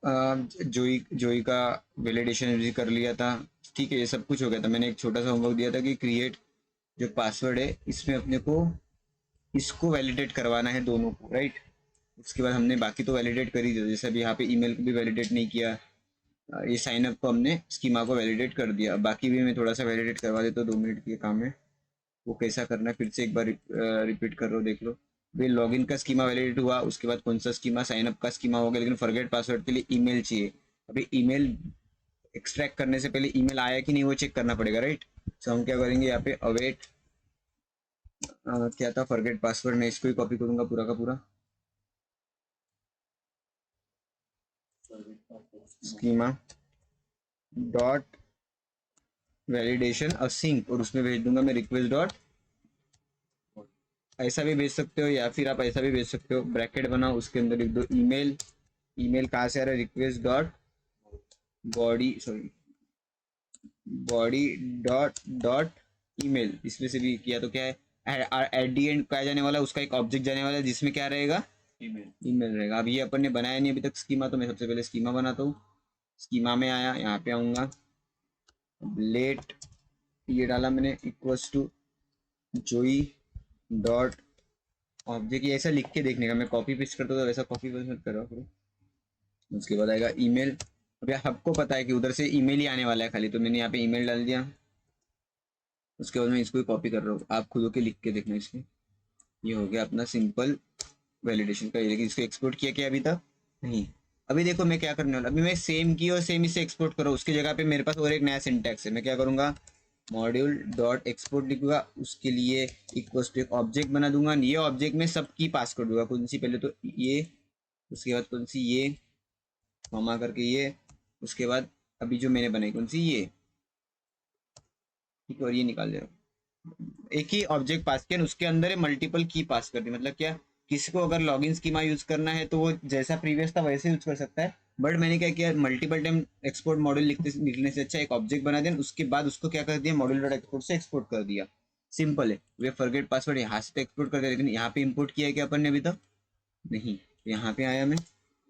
जोई जोई का वैलिडेशन भी कर लिया था। ठीक है, ये सब कुछ हो गया था। मैंने एक छोटा सा होमवर्क दिया था कि क्रिएट जो पासवर्ड है इसमें अपने को इसको वैलिडेट करवाना है दोनों को, राइट। उसके बाद हमने बाकी तो वैलिडेट कर ही दिया, जैसे अभी यहाँ पे ईमेल को भी वैलिडेट नहीं किया। ये साइन अप को हमने स्कीमा को वैलिडेट कर दिया। अब बाकी भी मैं थोड़ा सा वैलिडेट करवा देता हूँ, 2 मिनट के काम है। वो कैसा करना है फिर से एक बार रिपीट कर लो, देख लो। भाई लॉगिन का स्कीमा वैलिडेट हुआ, उसके बाद कौन सा स्कीमा, साइन अप का स्कीमा हो गया, लेकिन फॉरगेट पासवर्ड के लिए ईमेल चाहिए। अभी ईमेल एक्सट्रैक्ट करने से पहले ईमेल आया कि नहीं वो चेक करना पड़ेगा, राइट। तो हम क्या करेंगे यहाँ पे अवेट क्या था, फॉरगेट पासवर्ड, मैं इसको ही कॉपी करूंगा पूरा का पूरा। स्कीमा डॉट वैलिडेशन असिंक, और उसमें भेज दूंगा मैं रिक्वेस्ट डॉट, ऐसा भी भेज सकते हो या फिर आप ऐसा भी भेज सकते हो, ब्रैकेट बनाओ उसके अंदर लिख दो ईमेल। ईमेल कहाँ से आ रहा है, request dot body, sorry body dot dot email. इसमें से भी किया तो क्या है, एट दी एंड क्या जाने वाला है, उसका एक ऑब्जेक्ट जाने वाला है जिसमें क्या रहेगा, ईमेल रहेगा। अब ये अपन ने बनाया नहीं अभी तक स्कीमा, तो मैं सबसे पहले स्कीमा बनाता हूँ। स्कीमा में आया, यहाँ पे आऊंगा, लेट ये डाला मैंने इक्वल्स टू जोई डॉट ऑब्जेक्ट, ये ऐसा लिख के देखने का, मैं कॉपी पेस्ट करता हूँ तो वैसा कॉपी पेस्ट मत करो फिर। उसके बाद आएगा ईमेल। अब यार सबको पता है कि उधर से ईमेल ही आने वाला है खाली, तो मैंने यहाँ पे ईमेल डाल दिया। उसके बाद मैं इसको कॉपी कर रहा हूँ, आप खुद होके लिख के देखना इसके। ये हो गया अपना सिंपल वैलिडेशन का, लेकिन इसको एक्सपोर्ट किया क्या अभी तक नहीं। अभी देखो मैं क्या करने वाला, अभी मैं सेम की और सेम इसे एक्सपोर्ट करूँ, उसकी जगह पे मेरे पास और एक नया सिंटैक्स है। मैं क्या करूँगा, मॉड्यूल डॉट एक्सपोर्ट लिखूंगा, उसके लिए इक्वल्स टू एक ऑब्जेक्ट बना दूंगा। ये ऑब्जेक्ट में सब की पास कर दूंगा, कौन सी, पहले तो ये, उसके बाद कौन सी ये, कॉमा करके ये, उसके बाद अभी जो मैंने बनाई कौन सी ये, ठीक है, और ये निकाल दे रहा हूँ। एक ही ऑब्जेक्ट पास किया, उसके अंदर है मल्टीपल की पास कर दी। मतलब क्या, किसी को अगर लॉगिन स्कीमा यूज करना है तो वो जैसा प्रीवियस था वैसे यूज कर सकता है, बट मैंने क्या किया, मल्टीपल टाइम एक्सपोर्ट मॉड्यूल लिखने से अच्छा एक ऑब्जेक्ट बना दिया, उसके बाद उसको क्या कर दिया, मॉड्यूल डॉट एक्सपोर्ट से एक्सपोर्ट कर दिया। सिंपल है। वे फॉरगेट पासवर्ड यहाँ से तो एक्सपोर्ट कर दिया, लेकिन यहाँ पे इंपोर्ट किया है क्या अपन ने अभी तक नहीं। यहाँ पे आया मैं,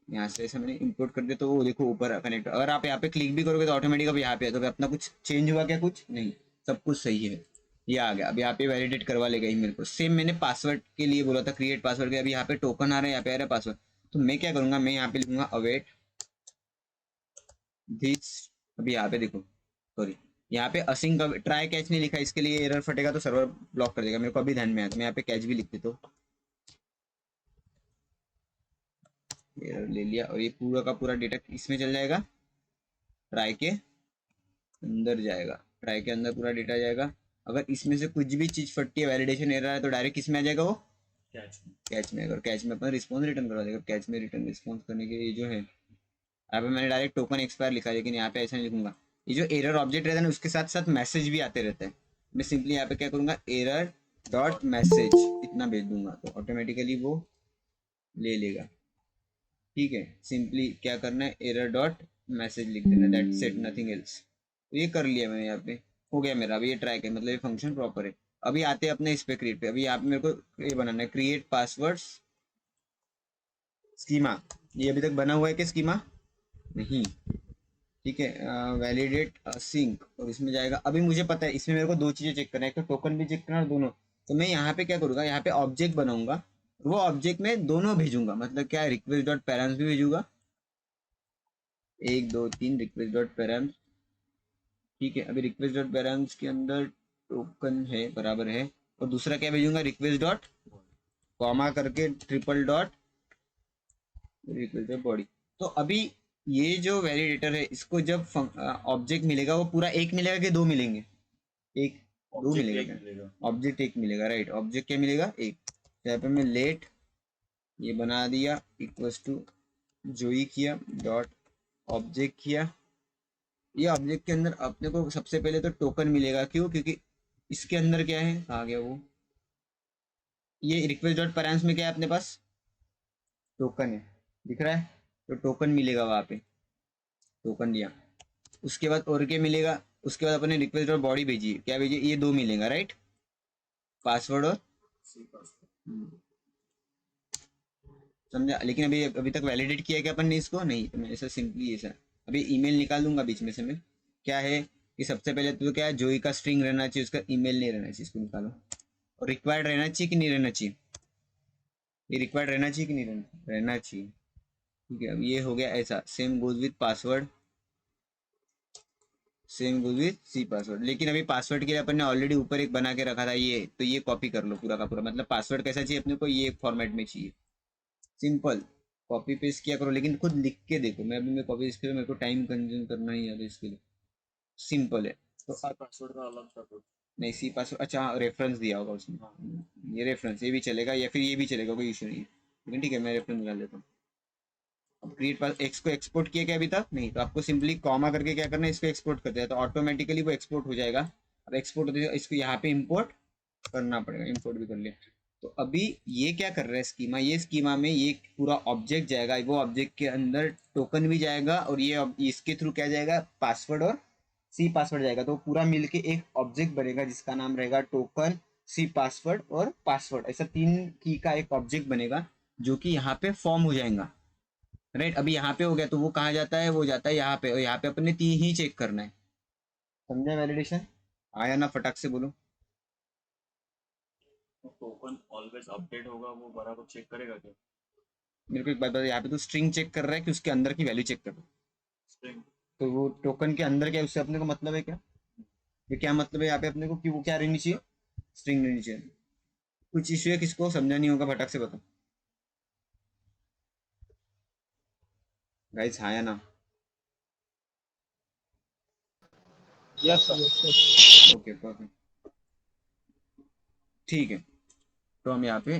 यहाँ से ऐसा मैंने इंपोर्ट कर दिया, तो वो देखो ऊपर कनेक्ट। अगर आप यहाँ पे क्लिक भी करोगे तो ऑटोमेटिक अब यहाँ पे, तो अपना कुछ चेंज हुआ क्या, कुछ नहीं, सब कुछ सही है। ये आ गया। अब यहाँ पे वैलिडेट करवा लेगा ही मेरे को, सेम मैंने पासवर्ड के लिए बोला था, क्रिएट पासवर्ड के, अभी यहाँ पे टोकन आ रहा है, यहाँ पे आ रहा है पासवर्ड। तो मैं क्या करूंगा, मैं यहाँ पे लिखूंगा अवेट दिस। अभी यहाँ पे देखो, सॉरी, यहाँ पे असिंक ट्राई कैच नहीं लिखा, इसके लिए एरर फटेगा तो सर्वर ब्लॉक कर देगा, मेरे को अभी ध्यान में आया, तो मैं यहाँ पे कैच भी लिख देता हूँ। एरर ले लिया, और ये पूरा का पूरा डेटा इसमें चल जाएगा, ट्राई के अंदर जाएगा, ट्राई के अंदर पूरा डेटा जाएगा। अगर इसमें से कुछ भी चीज फटती है, वैलिडेशन एरर है, तो डायरेक्ट किस में आ जाएगा, वो कैच में। अगर कैच में अपन रिस्पॉन्स रिटर्न करवा देगा, कैच में रिटर्न रिस्पॉन्स करने के लिए जो है, यहाँ पे मैंने डायरेक्ट टोकन एक्सपायर लिखा है, लेकिन यहाँ पे ऐसा नहीं लिखूंगा। ये जो एरर ऑब्जेक्ट रहता है ना, उसके साथ साथ मैसेज भी आते रहते हैं। मैं सिंपली यहाँ पे क्या करूंगा, एरर डॉट मैसेज इतना भेज दूंगा, तो ऑटोमेटिकली वो ले लेगा। ठीक है, सिंपली क्या करना है, एरर डॉट मैसेज लिख देना, दैट्स इट, नथिंग एल्स। तो ये कर लिया मैंने, यहाँ पे हो गया मेरा। अभी ये ट्राई कर, मतलब ये फंक्शन प्रॉपर है। अभी आते हैं अपने इस पे क्रिएट पे। अभी यहाँ पे मेरे को ये बनाना है, क्रिएट पासवर्ड्स स्कीमा। ये अभी तक बना हुआ है कि स्कीमा नहीं, ठीक है। वैलिडेट सिंक, और इसमें जाएगा। अभी मुझे पता है इसमें मेरे को दो चीजें चेक करना है, एक तो टोकन भी चेक करना है, दोनों। तो मैं यहाँ पे क्या करूंगा, यहाँ पे ऑब्जेक्ट बनाऊंगा, वो ऑब्जेक्ट में दोनों भेजूंगा, मतलब क्या, रिक्वेस्ट डॉट पैरेंट्स भी भेजूंगा, 1 2 3 रिक्वेस्ट डॉट पैरेंट्स। ठीक है, अभी रिक्वेस्ट डॉट पैरेंट्स के अंदर टोकन है, बराबर है, और दूसरा क्या भेजूंगा, रिक्वेस्ट डॉट कॉमा करके triple dot request dot body. तो अभी ये जो वैलिडेटर है, इसको जब ऑब्जेक्ट मिलेगा, वो पूरा एक मिलेगा कि दो मिलेंगे, एक दो मिलेगा क्या, ऑब्जेक्ट एक मिलेगा, राइट। ऑब्जेक्ट क्या मिलेगा, एक। तो यहाँ पे मैं लेट ये बना दिया इक्वल्स टू जोई किया डॉट ऑब्जेक्ट किया। ये ऑब्जेक्ट के अंदर अपने को सबसे पहले तो टोकन मिलेगा, क्यों, क्योंकि इसके अंदर क्या है, आ गया वो, ये रिक्वेस्ट डॉट पैरेंट्स में क्या है अपने पास, टोकन है, दिख रहा है, तो टोकन मिलेगा वहां पे, टोकन दिया। उसके बाद और क्या मिलेगा, उसके बाद अपने रिक्वेस्ट डॉट बॉडी भेजी, क्या भेजी, ये दो मिलेगा, राइट, पासवर्ड और समझा? लेकिन अभी अभी तक वैलिडेट किया क्या अपन ने इसको? नहीं। तो मैं ऐसा सिंपली ऐसा अभी ईमेल निकाल दूंगा बीच में से मैं। क्या है कि सबसे पहले तो क्या है, जोई का स्ट्रिंग रहना चाहिए, उसका ईमेल नहीं रहना चाहिए, इसको निकालो। और रिक्वायर्ड रहना चाहिए कि नहीं रहना चाहिए? ये रिक्वायर्ड रहना चाहिए कि नहीं रहना चाहिए? ठीक है, अब ये हो गया ऐसा। Same goes with password, same goes with C password. लेकिन अभी पासवर्ड के लिए अपन ने ऑलरेडी ऊपर एक बना के रखा था ये, तो ये कॉपी कर लो पूरा का पूरा। मतलब पासवर्ड कैसा चाहिए अपने को, ये फॉर्मेट में चाहिए। सिंपल कॉपी पेस्ट किया करो, लेकिन खुद लिख के देखो। मैं अभी मैं कॉपी इसके लिए मेरे को टाइम कंज्यूम करना ही है इसके लिए। सिंपल है। तो पासवर्ड का अलग सा कुछ नहीं, सी पासवर्ड, अच्छा रेफरेंस दिया होगा उसमें। ये रेफरेंस, ये भी चलेगा या फिर ये भी चलेगा, कोई इशू नहीं है। लेकिन ठीक है, मैं रेफरेंस निकाल देता हूँ। अब क्रिएट पास एक्स को एक्सपोर्ट किया क्या अभी तक? नहीं। तो आपको सिंपली कॉमा करके क्या करना है, इसको एक्सपोर्ट करते हैं तो ऑटोमेटिकली वो एक्सपोर्ट हो जाएगा। अब एक्सपोर्ट होते इसको यहाँ पे इम्पोर्ट करना पड़ेगा। इम्पोर्ट भी कर लिया। तो अभी ये क्या कर रहा है स्कीमा, ये स्कीमा में ये पूरा ऑब्जेक्ट जाएगा, वो ऑब्जेक्ट के अंदर टोकन भी जाएगा, और ये इसके थ्रू क्या जाएगा, पासवर्ड और सी पासवर्ड जाएगा। तो पूरा मिलके एक ऑब्जेक्ट बनेगा जिसका नाम रहेगा टोकन, सी पासवर्ड और पासवर्ड। ऐसा 3 की का एक ऑब्जेक्ट बनेगा जो कि यहाँ पे फॉर्म हो जाएगा। राइट, अभी यहाँ पे हो गया तो वो कहाँ जाता है, वो जाता है यहाँ पे, और यहाँ पे अपने 3 ही चेक करना है। समझा वैलिडेशन? आया ना? फटाक से बोलो। टोकन ऑलवेज अपडेट होगा, वो बराबर चेक करेगा क्या? मेरे को एक बात बता, यहाँ पे तो स्ट्रिंग चेक कर रहा है कि उसके अंदर की वैल्यू चेक कर रहा है? स्ट्रिंग। तो वो टोकन के अंदर क्या है, उससे अपने को मतलब है क्या? ये क्या मतलब है यहाँ पे अपने को कि वो क्या रहनी चाहिए, स्ट्रिंग रहनी चाहिए? कुछ इश्यू है, किसको समझा नहीं होगा फटाक से बताओ गाइस, हाँ या ना? Yes sir. ओके परफेक्ट, ठीक है। तो हम यहाँ पे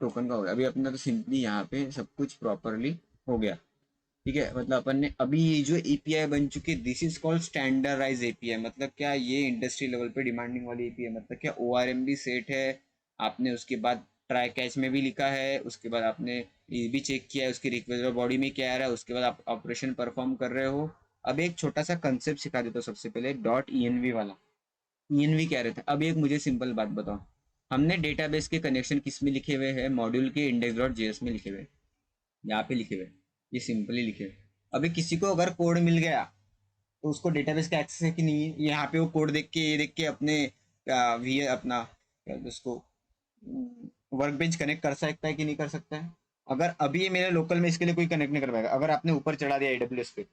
टोकन का हो गया। अभी अपना तो सिंपली यहाँ पे सब कुछ प्रॉपरली हो गया। ठीक है, मतलब अपन ने अभी ये जो एपीआई बन चुकी है, this is called standardize API. मतलब क्या, ये इंडस्ट्री लेवल पे डिमांडिंग वाली एपीआई। मतलब क्या, ओआरएम भी सेट है आपने, उसके बाद ट्राई कैच में भी लिखा है, उसके बाद आपने ये भी चेक किया है उसकी रिक्वेस्ट बॉडी में क्या आ रहा है, उसके बाद आप ऑपरेशन परफॉर्म कर रहे हो। अब एक छोटा सा कंसेप्ट सिखा देता हूँ सबसे पहले, डॉट ईएनवी वाला। ईएनवी क्या रहता है? अब एक मुझे सिंपल बात बताओ, हमने डेटाबेस के कनेक्शन किस में लिखे हुए हैं, मॉड्यूल के इंडेक्स डॉट जेएस में लिखे हुए हैं, यहाँ पे लिखे हुए हैं, ये सिंपली लिखे हुए। अभी किसी को अगर कोड मिल गया तो उसको डेटाबेस का एक्सेस है कि नहीं है? यहाँ पे वो कोड देख के, ये देख के अपने वी अपना उसको वर्क बेंच कनेक्ट कर सकता है कि नहीं कर सकता है? अगर अभी ये मेरे लोकल में इसके लिए कोई कनेक्ट नहीं कर पाएगा। अगर आपने ऊपर चढ़ा दिया एडब्ल्यूएस पे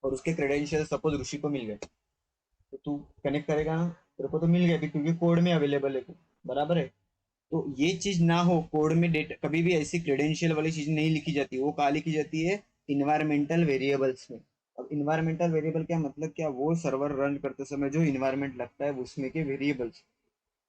और उसके क्रेडेंशियल सपोज ऋषि को मिल गए, तो तू कनेक्ट करेगा ना? तेरे को तो मिल गया क्योंकि कोड में अवेलेबल है, बराबर है। तो ये चीज ना हो कोड में, डेटा कभी भी ऐसी क्रेडेंशियल वाली चीज नहीं लिखी जाती, वो कहाँ लिखी जाती है, इन्वायरमेंटल वेरिएबल्स में। अब इन्वायरमेंटल वेरिएबल क्या मतलब, क्या वो सर्वर रन करते समय जो इन्वायरमेंट लगता है उसमें के वेरिएबल्स।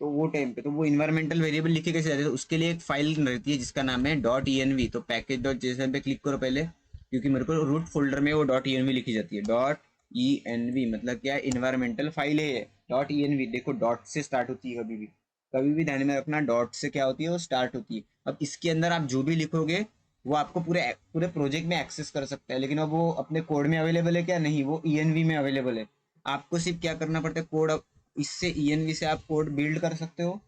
तो वो टाइम पे तो वो इन्वायरमेंटल वेरिएबल लिखे कैसे जाते हैं, तो उसके लिए एक फाइल रहती है जिसका नाम है डॉट ई। तो पैकेज डॉट जेसन पे क्लिक करो पहले, क्योंकि मेरे को रूट फोल्डर में वो डॉट ई लिखी जाती है। डॉट ई मतलब क्या, इन्वायरमेंटल फाइल है। डॉट ई देखो, डॉट से स्टार्ट होती है कभी भी, कभी भी ध्यान में रखना, डॉट से क्या होती है, वो स्टार्ट होती है। अब इसके अंदर आप जो भी लिखोगे वो आपको पूरे पूरे प्रोजेक्ट में एक्सेस कर सकता है। लेकिन अब वो अपने कोड में अवेलेबल है क्या? नहीं, वो ई में अवेलेबल है। आपको सिर्फ क्या करना पड़ता है, कोड, इससे ईएनवी से आप कोड बिल्ड कर सकते हो।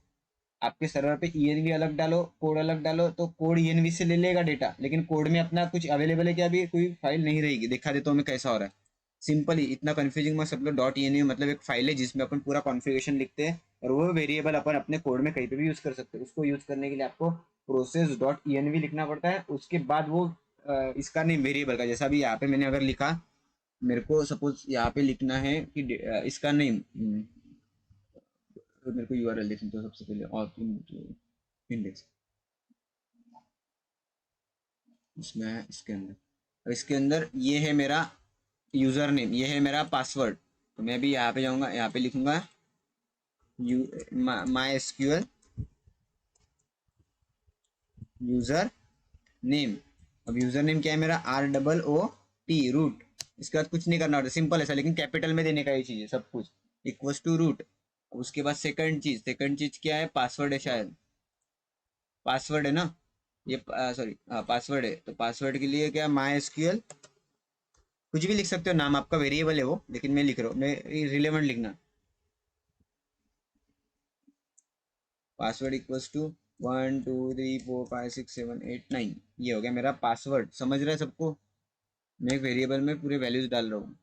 आपके सर्वर पे ईएनवी अलग डालो, कोड अलग डालो, तो कोड ईएनवी से ले लेगा डेटा, लेकिन कोड में अपना कुछ अवेलेबल है क्या? अभी कोई फाइल नहीं रहेगी। दिखा देता हूँ मैं कैसा हो रहा है। सिंपली, इतना कंफ्यूजिंग मत सब लोग। डॉट ईएनवी मतलब एक फाइल है जिसमें अपन पूरा कॉन्फ़िगरेशन लिखते हैं, और वो वेरिएबल अपन अपने कोड में कहीं पे भी यूज कर सकते हैं। उसको यूज करने के लिए आपको प्रोसेस डॉट ईएनवी लिखना पड़ता है। उसके बाद वो इसका नेम वेरिएबल का, जैसा भी यहाँ पे मैंने अगर लिखा, मेरे को सपोज यहाँ पे लिखना है कि इसका नेम, तो मेरे को यूआरएल लिखनी तो सबसे पहले और इंडेक्स इसमें है, इसके अंदर। और इसके अंदर ये है मेरा यूज़र नेम, ये है मेरा पासवर्ड। तो मैं भी यहाँ पे जाऊँगा, यहाँ पे लिखूँगा you my SQL user name. अब यूज़र नेम क्या है मेरा, ROOT, रूट। इसके बाद कुछ नहीं करना होता, सिंपल ऐसा, लेकिन कैपिटल में देने का ये चीज़ है सब कुछ, इक्वल्स टू रूट। उसके बाद सेकंड चीज़ क्या है, पासवर्ड है शायद, पासवर्ड है ना ये, सॉरी हाँ पासवर्ड है। तो पासवर्ड के लिए क्या, माई एसक्यूएल, कुछ भी लिख सकते हो, नाम आपका, वेरिएबल है वो, लेकिन मैं लिख रहा हूँ, मैं रिलेवेंट लिखना। पासवर्ड इक्वल्स टू 1 2 3 4 5 6 7 8 9, ये हो गया मेरा पासवर्ड। समझ रहा है सबको? मैं एक वेरिएबल में पूरे वैल्यूज डाल रहा हूँ।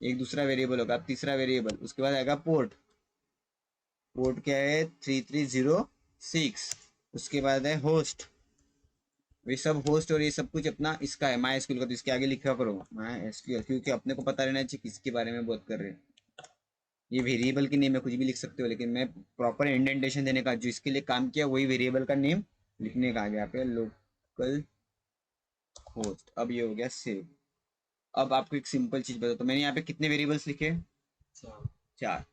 एक दूसरा वेरिएबल होगा, अब तीसरा वेरिएबल, उसके बाद आएगा पोर्ट। पोर्ट क्या है? 3306। उसके बाद है होस्ट, ये सब होस्ट और ये सब कुछ अपना इसका है माई एसक्यूएल का, तो इसके आगे लिखा करो माई एसक्यूएल, क्योंकि अपने को पता रहना चाहिए किसके बारे में बात कर रहे हैं। ये वेरिएबल की नेम है, कुछ भी लिख सकते हो, लेकिन मैं प्रॉपर इंडेंटेशन देने का जो इसके लिए काम किया वही वेरिएबल का नेम लिखने का आ गया पे, लोकल होस्ट। अब ये हो गया सेव। अब आपको एक सिंपल चीज बता, तो मैंने यहाँ पे कितने वेरिएबल्स लिखे? 4।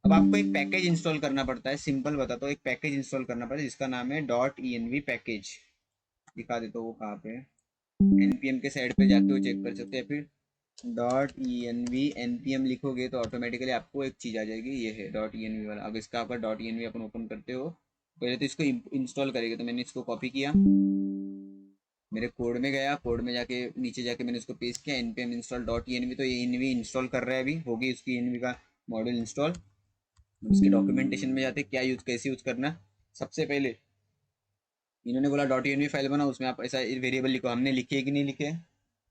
अब आपको एक पैकेज इंस्टॉल करना पड़ता है, सिंपल बताता हूँ। एक पैकेज इंस्टॉल करना पड़ता है जिसका नाम है .env पैकेज। दिखा देता हूँ वो कहाँ पे है। npm के साइड पे जाके वो चेक कर सकते हैं। फिर .env npm लिखोगे तो ऑटोमेटिकली आपको एक चीज आ जाएगी, ये है .env वाला। अगर इसका आपका .env अपन ओपन करते हो, पहले तो इसको इंस्टॉल करेंगे, तो मैंने इसको कॉपी किया, मेरे कोड में गया, कोड में जाके नीचे जाके मैंने उसको पेस्ट किया, npm install .env, तो ये env इंस्टॉल कर रहा है, अभी होगी उसकी env का मॉड्यूल इंस्टॉल। उसके डॉक्यूमेंटेशन में जाते क्या यूज, कैसे यूज करना। सबसे पहले इन्होंने बोला .env फाइल बनाओ, उसमें आप ऐसा वेरिएबल लिखो। हमने लिखे कि नहीं लिखे?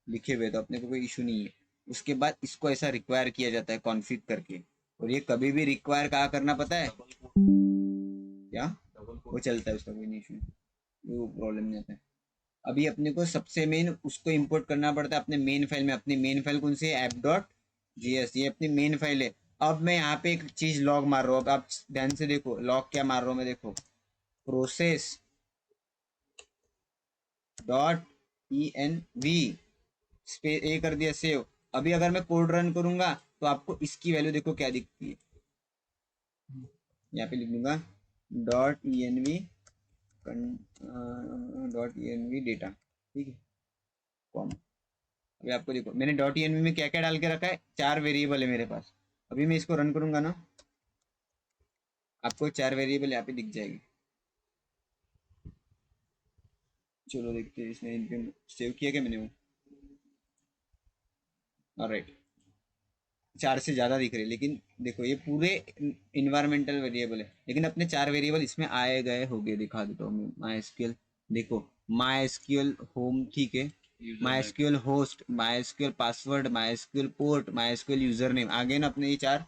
लिखे हुए, तो अपने को कोई इशू नहीं है। उसके बाद इसको ऐसा रिक्वायर किया जाता है कॉन्फ़िग करके, और ये कभी भी रिक्वायर कहाँ करना पता है क्या? वो चलता है, उसका कोई नहीं इशू, वो प्रॉब्लम नहीं आता है। अभी अपने को सबसे मेन उसको इंपोर्ट करना पड़ता है अपने मेन फाइल में। अपनी मेन फाइल कौन सी है? app.js, ये अपनी मेन फाइल है। अब मैं यहाँ पे एक चीज लॉग मार रहा हूँ, अब आप ध्यान से देखो लॉग क्या मार रहा हूँ मैं, देखो प्रोसेस .env स्पेस ए कर दिया, सेव। अभी अगर मैं कोड रन करूंगा तो आपको इसकी वैल्यू देखो क्या दिखती है। यहाँ पे लिख दूंगा .env डेटा, ठीक है, कॉम। अभी आपको देखो मैंने .env में क्या क्या डाल के रखा है, 4 वेरिएबल है मेरे पास। अभी मैं इसको रन करूंगा ना, आपको 4 वेरिएबल यहाँ पे दिख जाएगी। चलो देखते हैं इसने npm सेव किया क्या मैंने वो। ऑलराइट, 4 से ज़्यादा दिख रहे हैं, लेकिन देखो ये पूरे इन्वायरमेंटल वेरिएबल है, लेकिन अपने 4 वेरिएबल इसमें आए गए हो गए। दिखा देता हूँ मैं। माई एसक्यूएल, देखो माई एसक्यूएल होम, ठीक है, MySQL host, MySQL password, MySQL port, MySQL user name, आ गए ना अपने ये 4।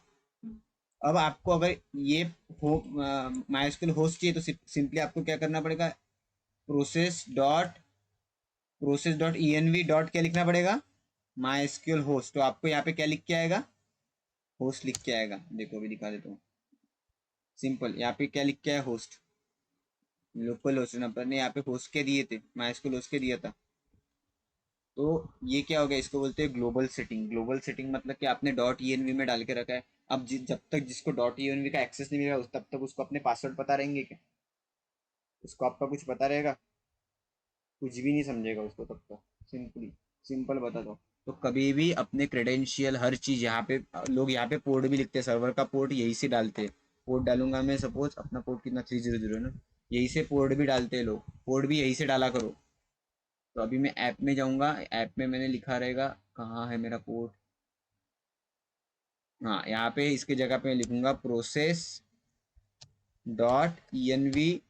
अब आपको अगर ये हो माई एसक्यूएल होस्ट चाहिए तो सिंपली आपको क्या करना पड़ेगा, प्रोसेस डॉट डॉट क्या लिखना पड़ेगा, माई एसक्यूएल होस्ट। तो आपको यहाँ पे क्या लिख के आएगा, होस्ट लिख के आएगा। देखो अभी दिखा देता हूँ, सिंपल। यहाँ पे क्या लिख के आया, होस्ट, लोकल होस्ट नंबर ने यहाँ पे होस्ट के दिए थे, माइस्क्यूल होस्ट के दिया था। तो ये क्या हो गया, इसको बोलते हैं ग्लोबल सेटिंग। ग्लोबल सेटिंग मतलब कि आपने .env में डाल के रखा है। अब जब तक जिसको .env का एक्सेस नहीं मिलेगा तब तक उसको अपने पासवर्ड पता रहेंगे क्या? उसको आपका कुछ पता रहेगा? कुछ भी नहीं समझेगा उसको तब तक। सिंपली सिंपल बता दो। तो कभी भी अपने क्रेडेंशियल हर चीज यहाँ पे, लोग यहाँ पे पोर्ट भी लिखते हैं, सर्वर का पोर्ट यही से डालते हैं। पोर्ट डालूंगा मैं, सपोज अपना पोर्ट कितना 300 है ना, यही से पोर्ट भी डालते हैं लोग, पोर्ट भी यही से डाला करो। तो अभी मैं ऐप में जाऊंगा, ऐप में मैंने लिखा रहेगा, कहाँ है मेरा पोर्ट, हाँ यहाँ पे इसके जगह पे लिखूंगा प्रोसेस .env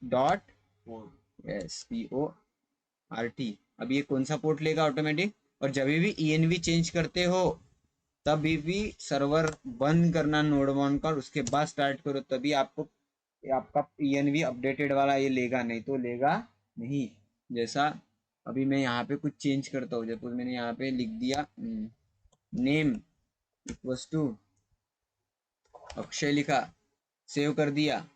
PORT। अब ये कौन सा पोर्ट लेगा ऑटोमेटिक। और जब भी env चेंज करते हो तभी भी सर्वर बंद करना नोडमॉन का, उसके बाद स्टार्ट करो, तभी आपको आपका env अपडेटेड वाला ये लेगा, नहीं तो लेगा नहीं। जैसा अभी मैं यहाँ पे कुछ चेंज करता हूँ, जैसे मैंने यहाँ पे लिख दिया नेम इक्वल्स टू अक्षय, लिखा, सेव कर दिया।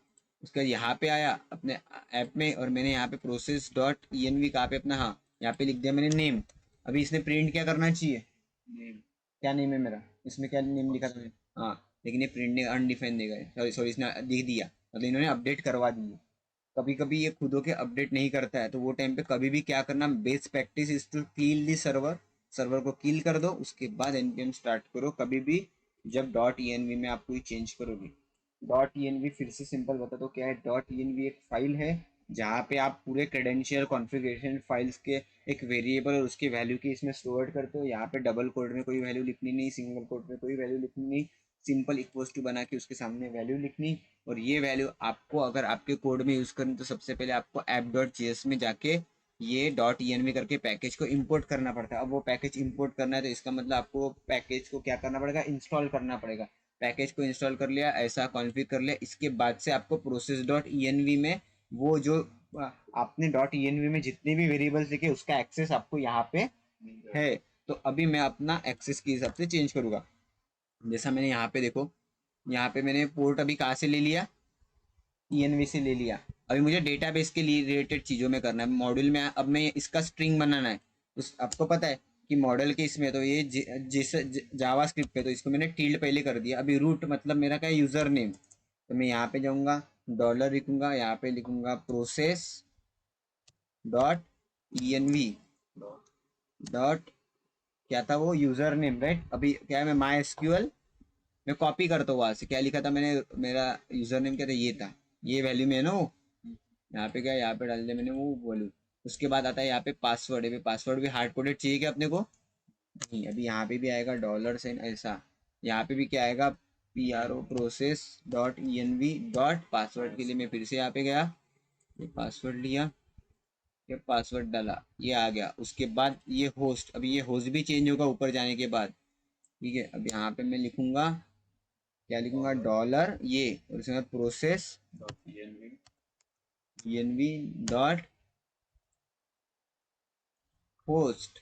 उसके बाद यहाँ पे आया अपने ऐप में, और मैंने यहाँ पे process.env कहाँ पे अपना, हाँ यहाँ पे लिख दिया मैंने नेम। अभी इसने प्रिंट क्या करना चाहिए, नेम। क्या नेम है मेरा, इसमें क्या नेम लिखा था, हाँ, लेकिन ये प्रिंट नहीं, अनडिफाइंड देगा, सॉरी सॉरी, इसने लिख दिया, मतलब इन्होंने अपडेट करवा दिए। कभी कभी ये खुद के अपडेट नहीं करता है, तो वो टाइम पे कभी भी क्या करना, best practice is to kill the server. Server को किल कर दो, उसके बाद npm स्टार्ट करो कभी भी, जब .env में आप कोई चेंज करोगे। .env फिर से सिंपल बता दो क्या है। .env एक फाइल है जहाँ पे आप पूरे क्रेडेंशियल कॉन्फ़िगरेशन फाइल्स के एक वेरिएबल और उसके वैल्यू की इसमें स्टोर करते हो। यहाँ पे डबल कोड में कोई वैल्यू लिखनी नहीं, सिंगल कोड में कोई वैल्यू लिखनी नहीं, सिंपल इक्वल्स टू बना के उसके सामने वैल्यू लिखनी, और ये वैल्यू आपको अगर आपके कोड में यूज़ करनी तो सबसे पहले आपको app.js में जाके ये .env करके पैकेज को इंपोर्ट करना पड़ता है। अब वो पैकेज इंपोर्ट करना है तो इसका मतलब आपको पैकेज को क्या करना पड़ेगा, इंस्टॉल करना पड़ेगा। पैकेज को इंस्टॉल कर लिया, ऐसा कॉन्फ़िगर कर लिया, इसके बाद से आपको process.env में वो जो आपने .env में जितने भी वेरिएबल्स लिखे उसका एक्सेस आपको यहाँ पे है। तो अभी मैं अपना एक्सेस के हिसाब से चेंज करूँगा। जैसा मैंने यहाँ पे देखो, यहाँ पे मैंने पोर्ट अभी कहाँ से ले लिया, env से ले लिया। अभी मुझे डेटाबेस के लिए रिलेटेड चीज़ों में करना है। मॉड्यूल में अब मैं इसका स्ट्रिंग बनाना है। उस आपको पता है कि मॉडल के इसमें तो ये जिस जावा स्क्रिप्ट पे तो इसको मैंने टिल्ड पहले कर दिया। अभी रूट मतलब मेरा क्या है, यूज़र नेम। तो मैं यहाँ पे जाऊँगा, डॉलर लिखूंगा, यहाँ पे लिखूंगा प्रोसेस डॉट env डॉट क्या था वो, यूज़र नेम, राइट। अभी क्या है, मैं माई एसक्यूएल मैं कॉपी करता हूँ वहाँ से। क्या लिखा था मैंने, मेरा यूज़र नेम क्या था, ये था, ये वैल्यू में है ना वो। यहाँ पे क्या, यहाँ पे डाल दिया मैंने वो वैल्यू। उसके बाद आता है यहाँ पे पासवर्ड है। पासवर्ड भी हार्ड कोडेड चाहिए क्या अपने को, नहीं। अभी यहाँ पे भी आएगा $, ऐसा। यहाँ पे भी क्या आएगा, PRO process dot env dot password के लिए मैं फिर से यहाँ पे गया, ये पासवर्ड लिया, ये पासवर्ड डाला, ये आ गया। उसके बाद ये होस्ट, अभी ये होस्ट भी चेंज होगा ऊपर जाने के बाद, ठीक है। अब यहाँ पे मैं लिखूंगा, क्या लिखूंगा, डॉलर ये, और इसके बाद प्रोसेस env डॉट होस्ट।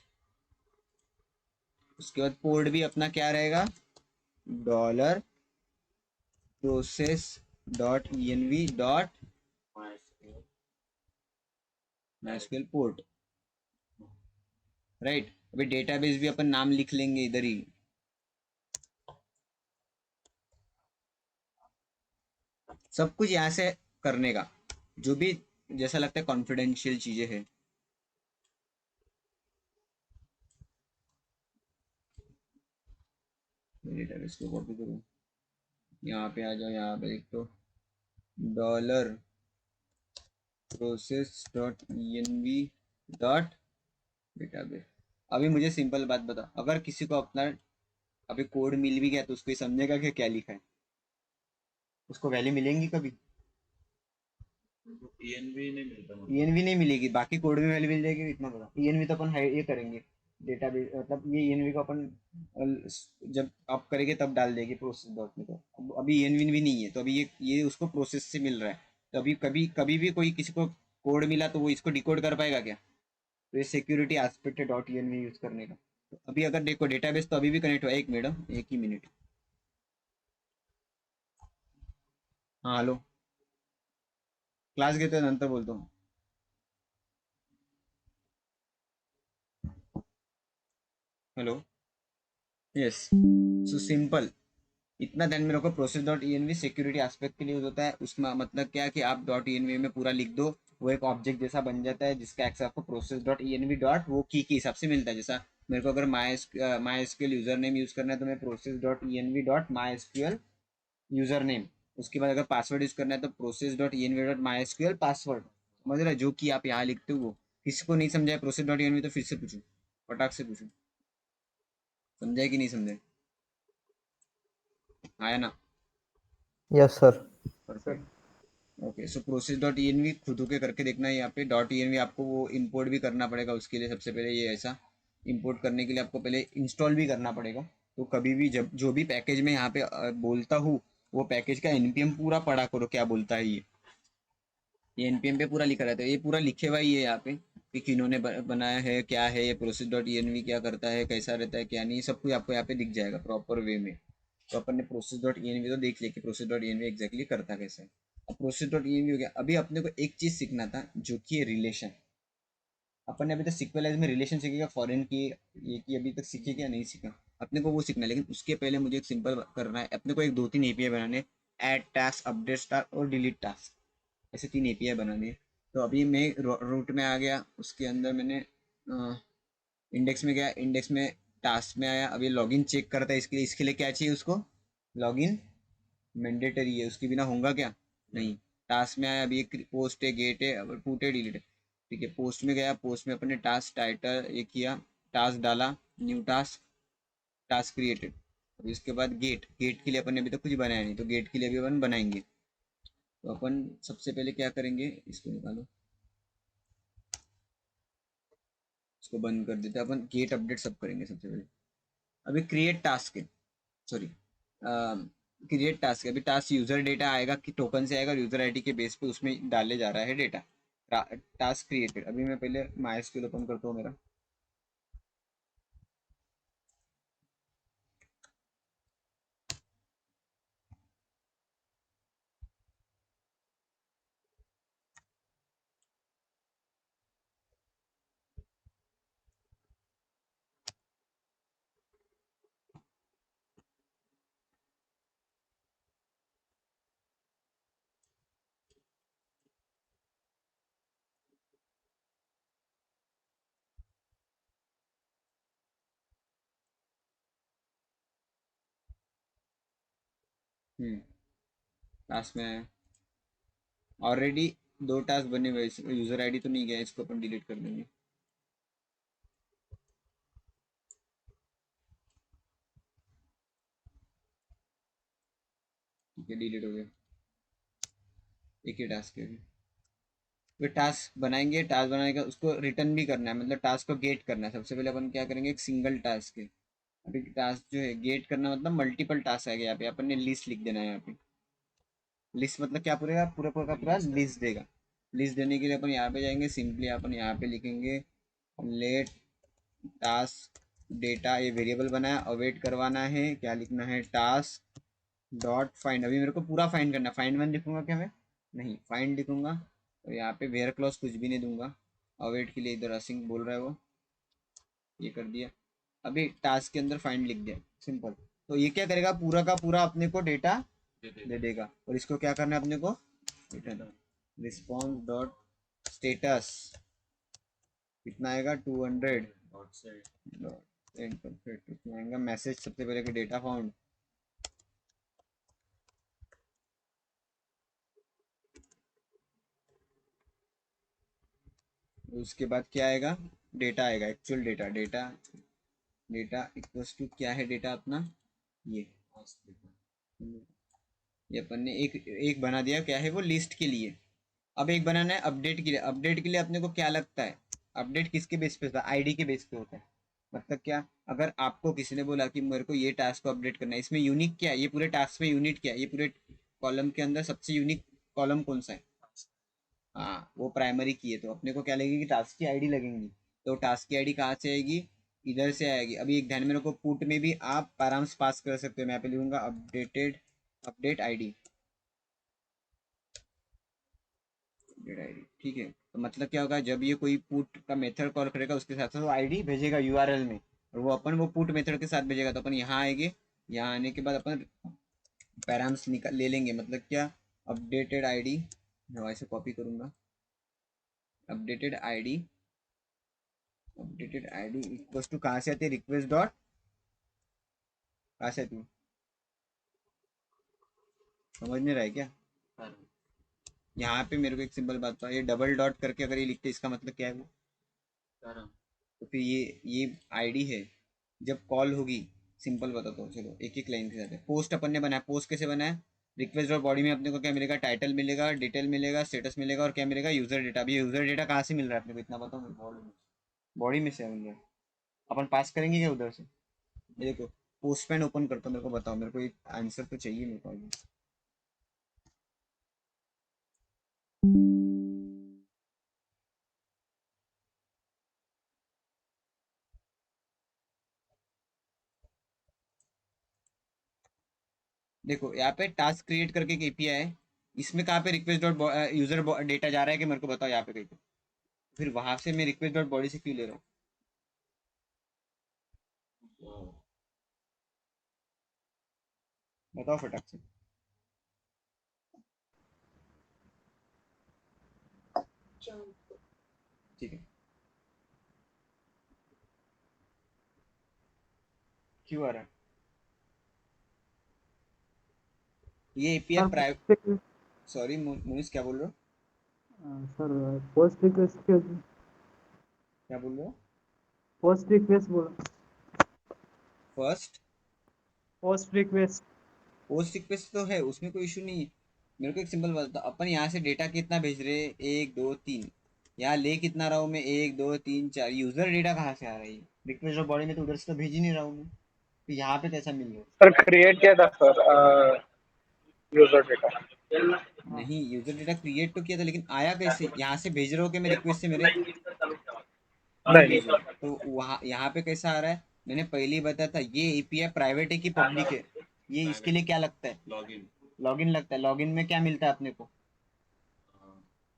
उसके बाद पोर्ट भी अपना क्या रहेगा, dollar process dot env dot MySQL port, right. अभी डेटाबेस भी अपन नाम लिख लेंगे इधर ही। सब कुछ यहाँ से करने का, जो भी जैसा लगता है कॉन्फिडेंशियल चीजें हैं। डेटाबेस को कॉपी करूँ, यहाँ पे आ जाओ, यहाँ पे एक तो dollar process dot env dot database. अभी मुझे सिंपल बात बता, अगर किसी को अपना अभी कोड मिल भी गया तो उसको ये समझेगा कि क्या लिखा है, उसको वैल्यू मिलेंगी कभी, env नहीं मिलता env नहीं मिलेगी, बाकी कोड में वैल्यू मिल जाएगी, इतना बता। env तो अपन ये करेंगे, डेटाबेस मतलब ये env को अपन जब आप करेंगे तब डाल देंगे प्रोसेस डॉट में। तो अभी env भी नहीं है, तो अभी ये उसको प्रोसेस से मिल रहा है। तो अभी कभी कभी भी कोई किसी को कोड मिला तो वो इसको डिकोड कर पाएगा क्या, तो ये सिक्योरिटी एस्पेक्ट है डॉट env यूज करने का। तो अभी अगर देखो डेटाबेस तो अभी भी कनेक्ट हुआ है, एक मिनट, एक ही मिनट। हाँ हॅलो, क्लास घेतोय नंतर बोलतो। Hello, yes. सो सिंपल, इतना ध्यान में रखो, process dot env security aspect के लिए यूज होता है। उसमें मतलब क्या है कि आप डॉट env में पूरा लिख दो, वो एक ऑब्जेक्ट जैसा बन जाता है जिसका एक्सेस आपको प्रोसेस डॉट env डॉट वो की के हिसाब से मिलता है। जैसा मेरे को अगर my SQL user name use करना है तो मैं process dot env dot my SQL user name, उसके बाद अगर पासवर्ड यूज करना है तो process dot env dot my SQL password. समझ रहे हो? जो कि आप यहाँ लिखते हो वो किसी को नहीं समझाए प्रोसेस डॉट env तो फिर से पूछो, फटाक से पूछो, समझाए कि नहीं समझाए, आया ना? Yes sir. Perfect. Okay, so process dot env खुद के करके देखना है। यहाँ पे डॉट env आपको वो इंपोर्ट भी करना पड़ेगा। उसके लिए सबसे पहले ये ऐसा इंपोर्ट करने के लिए आपको पहले इंस्टॉल भी करना पड़ेगा। तो कभी भी जब जो भी पैकेज में यहाँ पे बोलता हूँ वो पैकेज का npm पूरा पढ़ा करो, क्या बोलता है ये npm पे पूरा लिखा रहता है। ये पूरा लिखे हुआ ही है यहाँ पे कि किन्होंने बनाया है, क्या है ये प्रोसेस डॉट env, क्या करता है, कैसा रहता है, क्या नहीं, सब कुछ आपको यहाँ पे दिख जाएगा प्रॉपर वे में। तो अपन ने प्रोसेस डॉट env तो देख लिया कि प्रोसेस डॉट env एग्जैक्टली करता कैसे है। अब प्रोसेस डॉट env हो गया। अभी अपने को एक चीज सीखना था जो कि है रिलेशन। अपन ने अभी तक सिक्वेलाइज में रिलेशन सीखेगा, फॉरेन की ये की अभी तक सीखे क्या नहीं सीखा, अपने को वो सीखना है। लेकिन उसके पहले मुझे एक सिंपल करना है, अपने को एक दो तीन एपीआई बनाने, ऐड टास्क, अपडेट टास्क और डिलीट टास्क, ऐसे तीन एपीआई बनाने हैं। तो अभी मैं रूट में आ गया, उसके अंदर मैंने इंडेक्स में गया, इंडेक्स में टास्क में आया। अभी लॉगिन चेक करता है, इसके लिए क्या चाहिए उसको, लॉगिन मैंडेटरी है, उसके बिना होगा क्या, नहीं। टास्क में आया, अभी एक पोस्ट है, गेट है, अब पुट है, डिलीट है, ठीक है। पोस्ट में गया, पोस्ट में अपने टास्क टाइटल ये किया, टास्क डाला, न्यू टास्क, टास्क क्रिएटेड, अभी उसके बाद गेट, गेट के लिए अपन ने अभी तक कुछ बनाया नहीं, तो गेट के लिए अभी अपन बनाएंगे। तो अपन सबसे पहले क्या करेंगे, इसको निकालो, इसको बंद कर देते हैं। अपन गेट अपडेट सब करेंगे सबसे पहले। अभी क्रिएट टास्क है, सॉरी, क्रिएट टास्क है। अभी टास्क यूजर डेटा आएगा कि टोकन से आएगा, और यूजर आईडी के बेस पे उसमें डाले जा रहा है डेटा। टास्क क्रिएटेड, अभी मैं पहले माइस्क्यूएल ओपन करता हूँ मेरा। टास्क में ऑलरेडी 2 टास्क बने हुए, यूजर आईडी तो नहीं गया, इसको अपन डिलीट कर देंगे। ठीक है, डिलीट हो गया। एक ही टास्क है अभी। फिर टास्क बनाएंगे, टास्क बनाने का उसको रिटर्न भी करना है, मतलब टास्क को गेट करना है। सबसे पहले अपन क्या करेंगे, एक सिंगल टास्क है। अभी टास्क जो है गेट करना, मतलब मल्टीपल टास्क आएगा यहाँ पे, अपन ने लिस्ट लिख देना है यहाँ पे। लिस्ट मतलब क्या, पूरा पूरा पूरा का पूरा लिस्ट देगा। लिस्ट देने के लिए अपन यहाँ पे जाएंगे, सिंपली अपन यहाँ पे लिखेंगे लेट टास्क डेटा, ये वेरिएबल बनाया, अवेट करवाना है, क्या लिखना है, टास्क डॉट फाइंड। अभी मेरे को पूरा फाइंड करना है, फाइंड वन लिखूंगा क्या मैं, नहीं, फाइंड लिखूंगा। और यहाँ पे वेयर क्लॉज कुछ भी नहीं दूंगा। अवेट के लिए इधर असिंक बोल रहा है वो, ये कर दिया। अभी टास्क के अंदर फाइंड लिख दिया, सिंपल। तो ये क्या करेगा, पूरा का पूरा अपने को डेटा दे देगा। और इसको क्या करना है अपने को, रिटर्न रिस्पॉन्स डॉट स्टेटस, कितना आएगा 200 डॉट कितना आएगा मैसेज, सबसे पहले कि डेटा फाउंड। उसके बाद क्या आएगा, डेटा आएगा, actual data, data data equals to क्या है डेटा अपना, ये ये अपन ने एक एक बना दिया, क्या है वो, लिस्ट के लिए। अब एक बनाना है अपडेट के लिए। अपडेट के लिए अपने को क्या लगता है, अपडेट किसके बेस पे होता है, आईडी के बेस पे होता है। मतलब क्या, अगर आपको किसी ने बोला कि मेरे को ये टास्क को अपडेट करना है, इसमें यूनिक क्या है, ये पूरे टास्क में यूनिट क्या है, ये पूरे कॉलम के अंदर सबसे यूनिक कॉलम कौन सा है, हाँ वो प्राइमरी की है। तो अपने को क्या लगेगी, टास्क की आईडी लगेंगी। तो टास्क की आईडी कहाँ से आएगी, इधर से आएगी। अभी एक ध्यान में रखो, पुट में भी आप आराम से पास कर सकते हो। मैं यहाँ पे लिखूंगा updated, update ID, update ID, ठीक है। तो मतलब क्या होगा, जब ये कोई पुट का मेथड कॉल करेगा, उसके साथ साथ वो आईडी भेजेगा यूआरएल में, और वो अपन वो पुट मेथड के साथ भेजेगा। तो अपन यहाँ आएंगे, यहाँ आने के बाद अपन पैराम्स निकाल ले लेंगे। मतलब क्या, अपडेटेड आईडी, मैं वैसे कॉपी करूंगा, updated ID, updated ID equals to कहाँ से आती है, रिक्वेस्ट डॉट, कहाँ से आती है, समझ नहीं रहा है क्या। यहाँ पे मेरे को एक सिंपल बात बताओ, ये डबल डॉट करके अगर ये लिखते इसका मतलब क्या है वो, तो फिर ये आईडी है, जब कॉल होगी, सिंपल बताता हूँ चलो एक एक लाइन के साथ। पोस्ट अपन ने बनाया, पोस्ट कैसे बनाया, रिक्वेस्ट और बॉडी में अपने को क्या मिलेगा, टाइटल मिलेगा, डिटेल मिलेगा, स्टेटस मिलेगा, और क्या मिलेगा, यूजर डेटा। अभी यूजर डेटा कहाँ से मिल रहा है अपने को, इतना बताओ, बॉडी में से मिल रहा है। अपन पास करेंगे क्या उधर से, ये देखो, पोस्टमैन ओपन करता हूँ, मेरे को बताओ, मेरे को एक आंसर तो चाहिए मेरे को अभी। देखो यहाँ पे टास्क क्रिएट करके एक एपीआई है, इसमें कहाँ पे रिक्वेस्ट डॉट यूजर डेटा जा रहा है कि मेरे को बताओ यहाँ पे कहीं पे। फिर वहां से मैं रिक्वेस्ट डॉट बॉडी से क्यों ले रहा हूँ, बताओ फटाक से। ठीक है, क्यों आ रहा है ये API sir private, sorry Monis, क्या बोल रहे हो, सर पोस्ट रिक्वेस्ट के क्या बोल रहे हो, पोस्ट रिक्वेस्ट बोला। First post request. Post request तो है, उसमें कोई इशू नहीं है। मेरे को एक सिंपल बात बता, अपन यहाँ से डेटा कितना भेज रहे हैं, 1 2 3, यहाँ ले कितना रहा हूँ मैं, 1 2 3 4, यूजर डेटा कहाँ से आ रहा है? रिक्वेस्ट और बॉडी में तो उधर से तो भेज ही नहीं रहा हूँ मैं, तो यहाँ पे कैसा मिल रहा है? सर क्रिएट किया था सर यूजर डेटा। हाँ नहीं, यूजर डेटा क्रिएट तो किया था, लेकिन आया कैसे? यहाँ से भेज रहे हो कि मैं रिक्वेस्ट से मेरे? नहीं नहीं भेज रहे हो तो वहाँ यहाँ पे कैसा आ रहा है? मैंने पहले ही बताया था, ये एपीआई प्राइवेट है कि पब्लिक है, ये इसके लिए क्या लगता है? लॉगिन लॉगिन लगता है। लॉगिन में क्या मिलता है अपने को?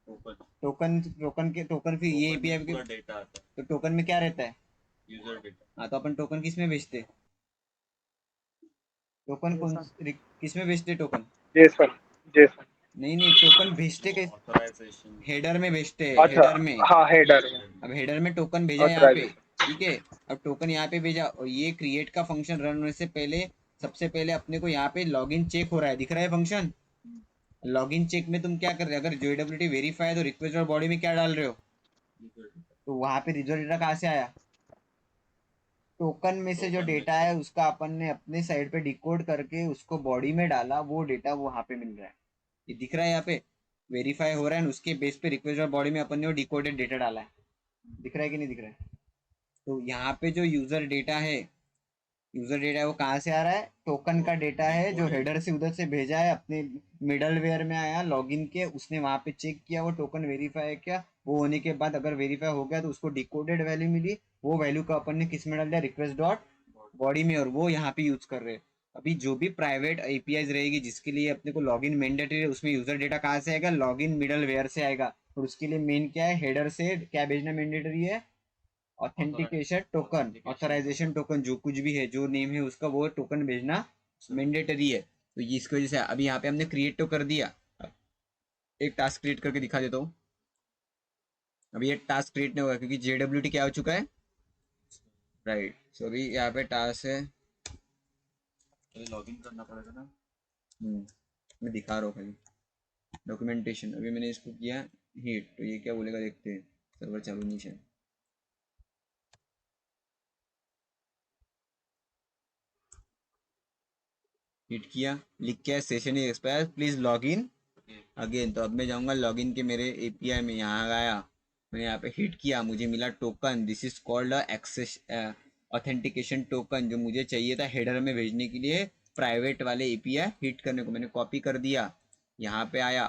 Open token. टोकन फिर ये ओपन में एपीआई के, पूरा डेटा आता है, तो टोकन में क्या रहता है? User data. हाँ, तो अपन टोकन किस में भेजते हैं? टोकन कौन जेसन। किस में भेजते हैं टोकन? जेसन। जेसन। नहीं नहीं, टोकन भेजते कैसे? ऑथराइजेशन हेडर में भेजते हैं, अच्छा। हेडर में। हाँ हेडर में। अब हेडर में टोकन भेजा यहाँ पे, ऑथराइजेशन। ठीक है। अब टोकन यहाँ पे भेजा, और ये क्रिएट का फंक्शन रन होने से पहले सबसे पहले अपने को यहाँ पे लॉगिन चेक हो रहा है, दिख रहा है फंक्शन? लॉगिन चेक में तुम क्या कर रहे हो? अगर JWT वेरीफाई है तो रिक्वेस्ट और बॉडी में क्या डाल रहे हो? तो वहां पे रिजल्ट डेटा कहाँ से आया? टोकन में से जो टोकन में डेटा है उसका अपन ने अपने साइड पे डिकोड करके उसको बॉडी में डाला, वो डेटा वो वहां पे मिल रहा है। ये दिख रहा है यहाँ पे, वेरीफाई हो रहा है, उसके बेस पे रिक्वेस्ट और बॉडी में अपन ने वो डिकोडेड डेटा डाला है। दिख रहा है कि नहीं दिख रहा है? तो यहाँ पे जो यूजर डेटा है, यूजर डेटा है वो कहाँ से आ रहा है? टोकन का डेटा है, जो हेडर से उधर से भेजा है, अपने मिडल वेयर में आया, लॉगिन के उसने वहां पे चेक किया, वो टोकन वेरीफाई है क्या, वो होने के बाद अगर वेरीफाई हो गया तो उसको डिकोडेड वैल्यू मिली, वो वैल्यू का अपन ने किस में डाल दिया? रिक्वेस्ट डॉट बॉडी में, और वो यहाँ पे यूज कर रहे हैं। अभी जो भी प्राइवेट एपीआई रहेगी जिसके लिए अपने को लॉगिन मैंडेटरी है, उसमें यूजर डेटा कहाँ से आएगा? लॉगिन मिडल वेयर से आएगा। और उसके लिए मेन क्या है? हेडर से क्या भेजना मैंडेटरी है? ऑथेंटिकेशन टोकन, ऑथराइजेशन टोकन, जो कुछ भी है, जो नेम है उसका, वो टोकन भेजना मैंडेटरी है। तो ये इसकी वजह से अभी यहाँ पे हमने क्रिएट तो कर दिया। एक टास्क क्रिएट करके दिखा देता हूँ। अभी ये टास्क क्रिएट नहीं होगा क्योंकि JWT क्या हो चुका है, राइट। सो अभी यहाँ पे टास्क है, लॉगिन करना पड़ेगा ना। मैं दिखा रहा हूँ खाली डॉक्यूमेंटेशन। अभी मैंने इसको किया हिट, तो ये क्या बोलेगा देखते हैं। सर्वर चालू नहीं शायद। हिट किया, लिख के session is expire, please log in again. तो अब मैं जाऊंगा लॉगिन के मेरे एपीआई में, यहाँ आया, मैंने यहाँ पे हिट किया, मुझे मिला token, this is called access authentication token, जो मुझे चाहिए था हेडर में भेजने के लिए प्राइवेट वाले एपीआई हिट करने को। मैंने कॉपी कर दिया, यहाँ पे आया,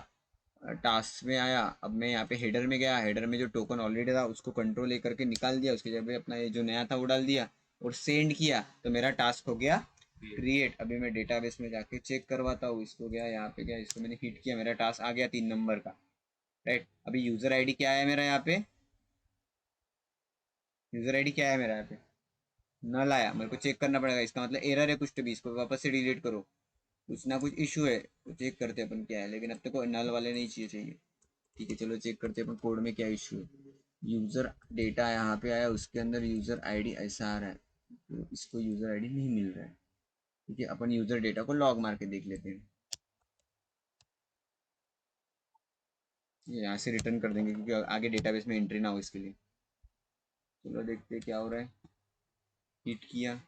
टास्क में आया। अब मैं यहाँ पे हेडर में गया, हेडर में जो टोकन ऑलरेडी था उसको कंट्रोल ए करके निकाल दिया, उसके जगह पे अपना ये जो नया था वो डाल दिया और सेंड किया, तो मेरा टास्क हो गया क्रिएट। अभी मैं डेटाबेस में जाके चेक करवाता हूँ, इसको गया यहाँ पे गया, इसको मैंने हिट किया, मेरा टास्क आ गया 3 नंबर का, राइट। अभी यूजर आईडी क्या है मेरा यहाँ पे? यूजर आईडी क्या है मेरा यहाँ पे? नल आया, मेरे को चेक करना पड़ेगा, इसका मतलब एरर है कुछ, तो भी इसको वापस से डिलीट करो, कुछ ना कुछ इशू है, तो चेक करते हैं अपन क्या है। लेकिन अब तक को नल वाले नहीं चाहिए। ठीक है, चलो चेक करते हैं अपन कोड में क्या इशू है। यूजर डेटा यहाँ पे आया, उसके अंदर यूजर आईडी ऐसा आ रहा है, तो इसको यूजर आईडी नहीं मिल रहा है। ठीक है, अपन यूजर डेटा को लॉग मार के देख लेते हैं। यहाँ से रिटर्न कर देंगे क्योंकि आगे डेटाबेस में एंट्री ना हो इसके लिए। चलो देखते हैं क्या हो रहा है। हिट किया,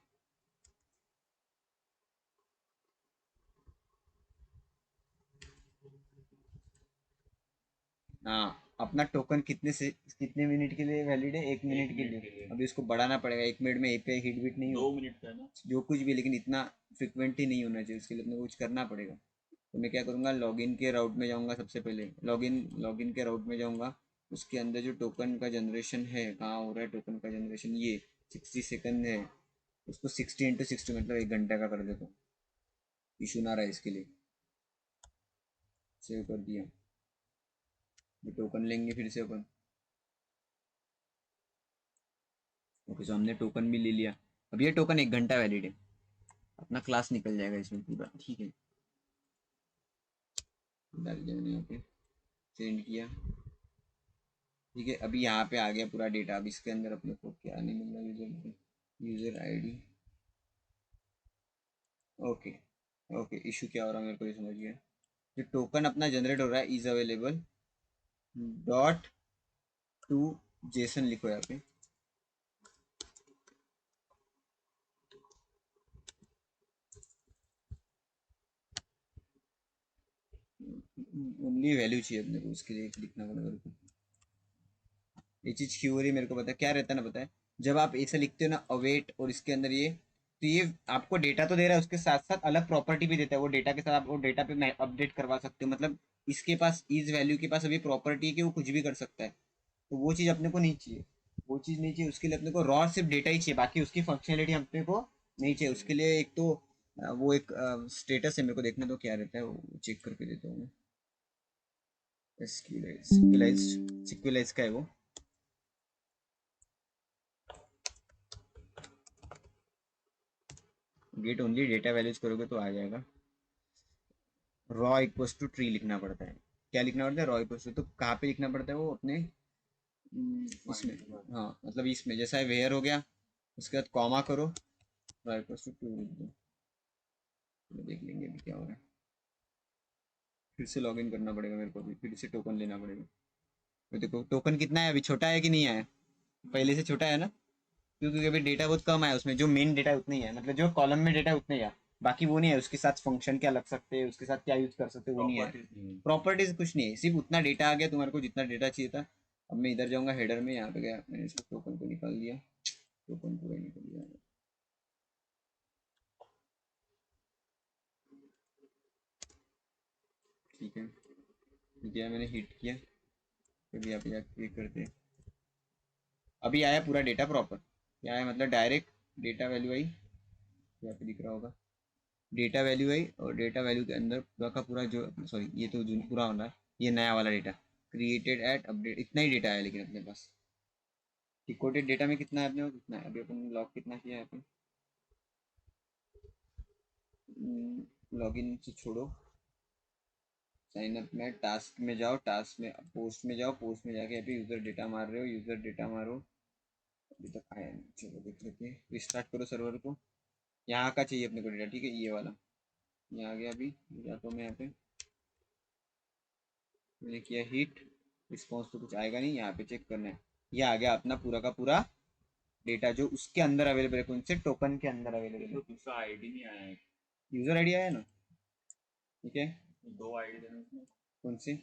हाँ, अपना टोकन कितने मिनट के लिए वैलिड है? 1 मिनट के लिए। अभी इसको बढ़ाना पड़ेगा, 1 मिनट में एपीआई हिट बीट नहीं हो, 2 मिनट का है ना। जो कुछ भी, लेकिन इतना फ्रिक्वेंटली नहीं होना चाहिए, उसके लिए अपने को कुछ करना पड़ेगा। तो मैं क्या करूँगा, लॉगिन के राउट में जाऊँगा, सबसे पहले लॉगिन के राउट में जाऊँगा, उसके अंदर जो टोकन का जनरेशन है, कहाँ हो रहा है टोकन का जनरेशन, ये 60 सेकंड है, उसको 60 × 60 मतलब 1 घंटा का कर देता हूँ, इशू ना रहा है इसके लिए। सेव कर दिया, ये टोकन लेंगे फिर से अपन। ओके, सो हमने टोकन भी ले लिया। अब ये टोकन 1 घंटा वैलिड है, अपना क्लास निकल जाएगा इसमें पूरा। ठीक है, डाल दिया मैंने यहाँ पे, सेंड किया। ठीक है, अभी यहाँ पे आ गया पूरा डेटा। अब इसके अंदर अपने को क्या नहीं मिल रहा? User ID. Okay okay, issue क्या हो रहा है मेरे को ये समझ गया। जो टोकन अपना जनरेट हो रहा है, is available dot to Jason लिखो यहाँ पे। ओनली वैल्यू चाहिए अपने को, उसके लिए लिखना पड़ेगा मेरे को। ये चीज क्यों हो रही है मेरे को पता है, क्या रहता है ना पता है, जब आप ऐसे लिखते हो ना अवेट और इसके अंदर ये, तो ये आपको डेटा तो दे रहा है, उसके साथ साथ अलग प्रॉपर्टी भी देता है। वो डेटा के साथ आप वो डेटा पे अपडेट करवा सकते हो। मतलब इसके पास इस वैल्यू के पास अभी प्रॉपर्टी है कि वो कुछ भी कर सकता है, तो वो चीज़ अपने को नहीं चाहिए। वो चीज़ नहीं चाहिए, उसके लिए अपने को रॉ सिर्फ डेटा ही चाहिए, बाकी उसकी फंक्शनलिटी अपने को नहीं चाहिए। उसके लिए एक तो वो एक स्टेटस है, मेरे को देखने दो क्या रहता है, वो चेक करके देता हूँ मैं। सिक्वलाइज का है वो। गेट ओनली डेटा वैल्यूज करोगे तो आ जाएगा। रॉ इक्वल्स टू ट्री लिखना पड़ता है। क्या लिखना पड़ता है? Raw equals to. तो कहाँ पे लिखना पड़ता है वो? अपने इसमें। हाँ मतलब इसमें जैसा है वेयर हो गया, उसके बाद कॉमा करो, रॉ इक्वल्स टू टू लिख दो। तो देख लेंगे अभी क्या हो रहा है। फिर से लॉगिन करना पड़ेगा मेरे को, अभी फिर से टोकन लेना पड़ेगा। तो देखो टोकन कितना है अभी, छोटा है कि नहीं आया? पहले से छोटा है ना, क्योंकि अभी डेटा बहुत कम आया उसमें। जो मेन डेटा है उतना ही है, मतलब जो कॉलम में डेटा है उतना ही है, बाकी वो नहीं है। उसके साथ फंक्शन क्या लग सकते हैं, उसके साथ क्या यूज कर सकते हैं, वो नहीं है। प्रॉपर्टीज कुछ नहीं है, सिर्फ उतना डेटा आ गया तुम्हारे को जितना डेटा चाहिए था। अब मैं इधर जाऊंगा हेडर में, यहाँ पे गया मैंने इसको टोकन को निकाल दिया, टोकन पूरा निकल दिया। ठीक है, दिया मैंने, हिट किया, फिर यहाँ पे जाके क्लिक करते हैं। अभी आया पूरा डेटा प्रॉपर। क्या आया मतलब डायरेक्ट डेटा वैल्यू आई, यहाँ पे दिख रहा होगा डेटा वैल्यू आई। और डेटा वैल्यू के अंदर पूरा का पूरा जो, सॉरी ये तो जो पूरा होना है, ये नया वाला डेटा क्रिएटेड एट अपडेट, इतना ही डेटा है लेकिन अपने पास। डिकोडेड डेटा में कितना है अपने को, कितना है अभी अपन लॉग कितना किया है अपन। लॉगिन से छोड़ो, साइन अप में टास्क में जाओ, टास्क में पोस्ट में जाओ, पोस्ट में जाके अभी यूजर डेटा मार रहे हो, यूजर डेटा मारो। अभी तक आया नहीं, चलो देख लेते हैं। रिस्टार्ट करो सर्वर को। यहाँ का चाहिए अपने को डेटा, ठीक है ये वाला। ये आ गया अभी, जाता हूँ मैं यहाँ पे, मैंने किया हिट, रिस्पॉन्स तो कुछ आएगा नहीं, यहाँ पे चेक करना है। ये आ गया अपना पूरा का पूरा डेटा जो उसके अंदर अवेलेबल है, कौन से टोकन के अंदर अवेलेबल है। तो दूसरा आईडी नहीं आया है। यूजर आईडी आया ना, ठीक है। दो आईडी देना उसमें कौन सी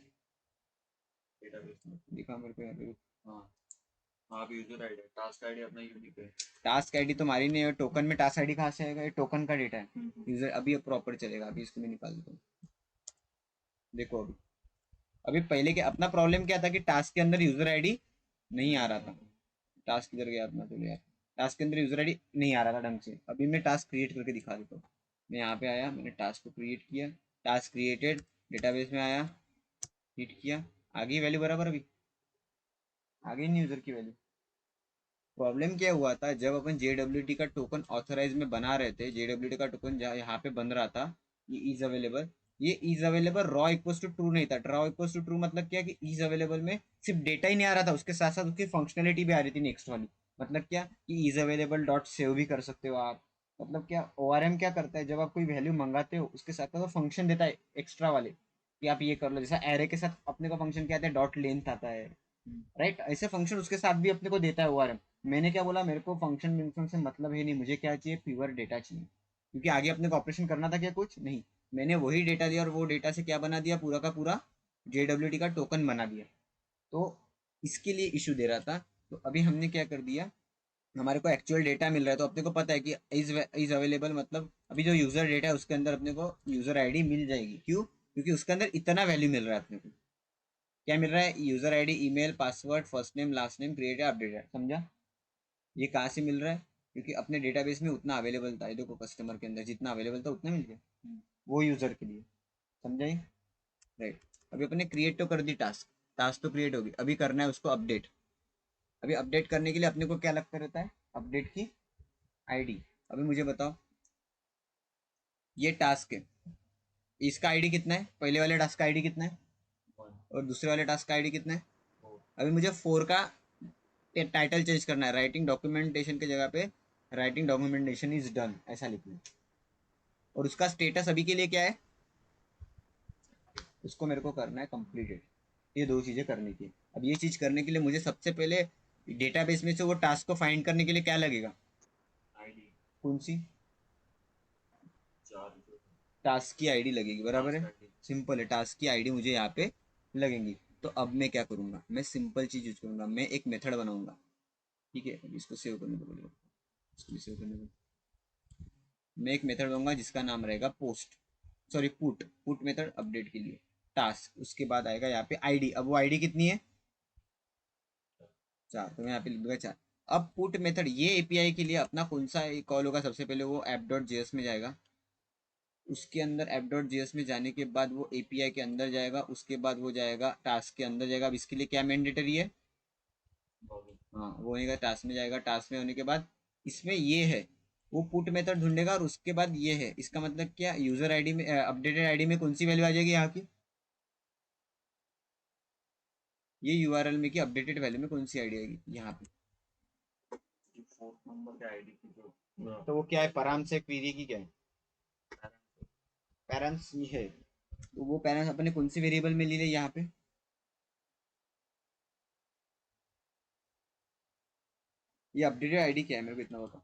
डेटाबेस में। दिखा मेरे को यहाँ पे। हाँ हाँ, अभी यूजर आईडी टास्क आईडी अपना यूनिक है। टास्क आईडी तुम्हारी नहीं है, टोकन में टास्क आईडी कहाँ से आएगा? ये टोकन का डेटा है। यूजर अभी प्रॉपर चलेगा, अभी इसको मैं निकाल देता हूँ। देखो अभी, अभी पहले के अपना प्रॉब्लम क्या था कि टास्क के अंदर यूजर आईडी नहीं आ रहा था। टास्क किधर गया अपना, तो यार टास्क के अंदर यूजर आईडी नहीं आ रहा था ढंग से। अभी मैं टास्क क्रिएट करके दिखा देता हूँ। मैं यहाँ पे आया, मैंने टास्क को क्रिएट किया, टास्क क्रिएटेड, डेटाबेस में आया, हिट किया, आ गई वैल्यू बराबर। अभी आ गई नहीं यूजर की वैल्यू। प्रॉब्लम क्या हुआ था, जब अपन JWT का टोकन ऑथराइज में बना रहे थे, JWT का टोकन जहाँ यहाँ पे बन रहा था, ये इज अवेलेबल, ये is available raw equals to true नहीं था। रॉ इक्वल्स टू ट्रू मतलब क्या कि इज अवेलेबल में सिर्फ डेटा ही नहीं आ रहा था, उसके साथ साथ उसकी फंक्शनलिटी भी आ रही थी नेक्स्ट वाली। मतलब क्या कि इज अवेलेबल डॉट सेव भी कर सकते हो आप। मतलब क्या ORM क्या करता है, जब आप कोई वैल्यू मंगाते हो उसके साथ साथ फंक्शन देता है एक्स्ट्रा वाले कि आप ये कर लो। जैसा एरे के साथ अपने को फंक्शन क्या आता है, डॉट लेंथ आता है, राइट। ऐसे फंक्शन उसके साथ भी अपने को देता है ORM। मैंने क्या बोला, मेरे को फंक्शन विंक्शन से मतलब ही नहीं, मुझे क्या चाहिए, प्योर डेटा चाहिए। क्योंकि आगे अपने को ऑपरेशन करना था क्या, कुछ नहीं। मैंने वही डेटा दिया और वो डेटा से क्या बना दिया, पूरा का पूरा JWT का टोकन बना दिया। तो इसके लिए इशू दे रहा था। तो अभी हमने क्या कर दिया, हमारे को एक्चुअल डेटा मिल रहा है, तो अपने को पता है कि इज अवेलेबल मतलब अभी जो यूजर डेटा है उसके अंदर अपने को यूजर आईडी मिल जाएगी। क्यों? क्योंकि उसके अंदर इतना वैल्यू मिल रहा है अपने को। क्या मिल रहा है? User ID, email, password, first name, last name, create है, अपडेट है। समझा? ये कहाँ से मिल रहा है? क्योंकि अपने डेटाबेस में उतना अवेलेबल था। ये देखो कस्टमर के अंदर जितना अवेलेबल था उतना मिल गया वो यूजर के लिए। समझाई? राइट। अभी अपने क्रिएट तो कर दी टास्क, टास्क तो क्रिएट होगी, अभी करना है उसको अपडेट। अभी अपडेट करने के लिए अपने को क्या लगता रहता है, अपडेट की आईडी। अभी मुझे बताओ, ये टास्क है, इसका आईडी कितना है? पहले वाले टास्क का आईडी कितना है और दूसरे वाले टास्क का आईडी कितना है? अभी मुझे 4 का टाइटल चेंज करना है, राइटिंग डॉक्यूमेंटेशन की जगह पे राइटिंग डॉक्यूमेंटेशन इज डन ऐसा लिखना है। और उसका स्टेटस अभी के लिए क्या है, उसको मेरे को करना है कंप्लीटेड। ये दो चीज़ें करने की। अब ये चीज़ करने के लिए मुझे सबसे पहले डेटाबेस में से वो टास्क को फाइंड करने के लिए क्या लगेगा, आईडी कौन सी? 4 टास्क की आईडी लगेगी, बराबर है, सिंपल है, टास्क की आईडी मुझे यहाँ पे लगेंगी। तो अब मैं क्या करूँगा, मैं सिंपल चीज़ यूज करूँगा, मैं एक मेथड बनाऊंगा, ठीक है, अब इसको सेव करने को बोलो, इसको भी सेव करने को, मैं एक मेथड दूंगा जिसका नाम रहेगा post, sorry put method update के लिए टास्क, उसके बाद आएगा यहाँ पे आईडी, अब वो आईडी कितनी है 4, तो मैं यहाँ पे लिख दूंगा 4। अब पुट मेथड ये एपीआई के लिए अपना कौन सा कॉल होगा, सबसे पहले वो app.js में जाएगा, उसके अंदर app.js में जाने के बाद वो एपीआई के अंदर जाएगा, उसके बाद वो जाएगा टास्क के अंदर जाएगा। अब इसके लिए क्या मैंडेटरी है, हाँ वो होगा टास्क में जाएगा, टास्क में होने के बाद इसमें ये है, वो पुट मेथड ढूंढेगा, और उसके बाद ये है, इसका मतलब क्या, यूजर आईडी में अपडेटेड आईडी में कौन सी वैल्यू आ जाएगी यहाँ की, ये यूआरएल में की अपडेटेड वैल्यू में कौन सी आईडी आएगी यहाँ पे, 4th नंबर के आईडी की जो तो वो क्या है, पराम से क्वेरी की क्या है, पैरेंट्स ही है, तो वो पैरेंट्स अपने कौन सी वेरिएबल में ले ले यहाँ पे, ये अपडेटेड आईडी क्या है मेरे को इतना बता,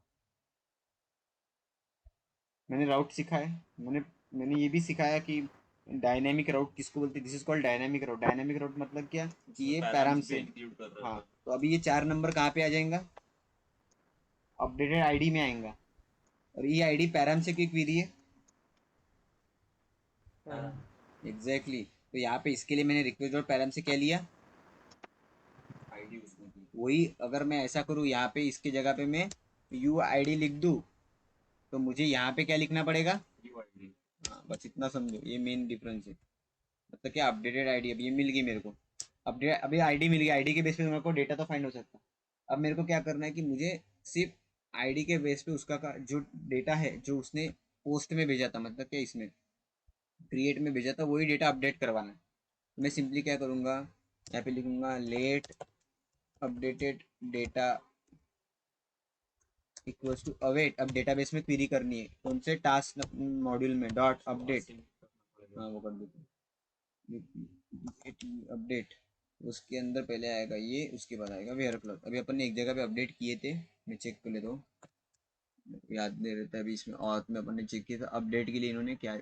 मैंने राउट सीखा है, मैंने मैंने ये भी सिखाया कि डायनेमिक राउट किसको बोलते हैं, this is called dynamic route, dynamic route मतलब क्या कि ये पैराम से, इंक्लूड कर रहा हाँ, था। तो अभी ये 4 नंबर कहाँ पे आ जाएगा, अपडेटेड आईडी में आएगा, और ये आईडी पैराम से की क्वेरी है, एग्जैक्टली तो यहाँ पे इसके लिए मैंने रिक्वेस्ट डॉट पैराम से क्या लिया, आईडी उसमें थी। वही अगर मैं ऐसा करूँ यहाँ पे इसके जगह पे मैं यू आईडी लिख दूँ, तो मुझे यहाँ पे क्या लिखना पड़ेगा, यू आईडी। हाँ बस इतना समझो, ये मेन डिफरेंस है, मतलब क्या अपडेटेड आईडी, अब ये मिल गई मेरे को, अपडेट अभी आईडी मिल गई, आईडी के बेस पे मेरे को डेटा तो फाइंड हो सकता, अब मेरे को क्या करना है कि मुझे सिर्फ आईडी के बेस पे उसका जो डेटा है जो उसने पोस्ट में भेजा था, मतलब क्या इसमें क्रिएट में भेजा था, वही डेटा अपडेट करवाना है। मैं सिंपली क्या करूँगा, यहाँ पे लिखूंगा let updated data equals to await, अब डेटाबेस में क्वेरी करनी है कौन से टास्क मॉड्यूल में डॉट अपडेट, हाँ वो कर देते अपडेट, उसके अंदर पहले आएगा ये, उसके बाद आएगा वेयर क्लॉज, अभी अपन ने एक जगह पे अपडेट किए थे, मैं चेक कर लेता हूँ, याद नहीं रहता अभी, इसमें ऑथ में अपन ने चेक किया था अपडेट के लिए, इन्होंने क्या,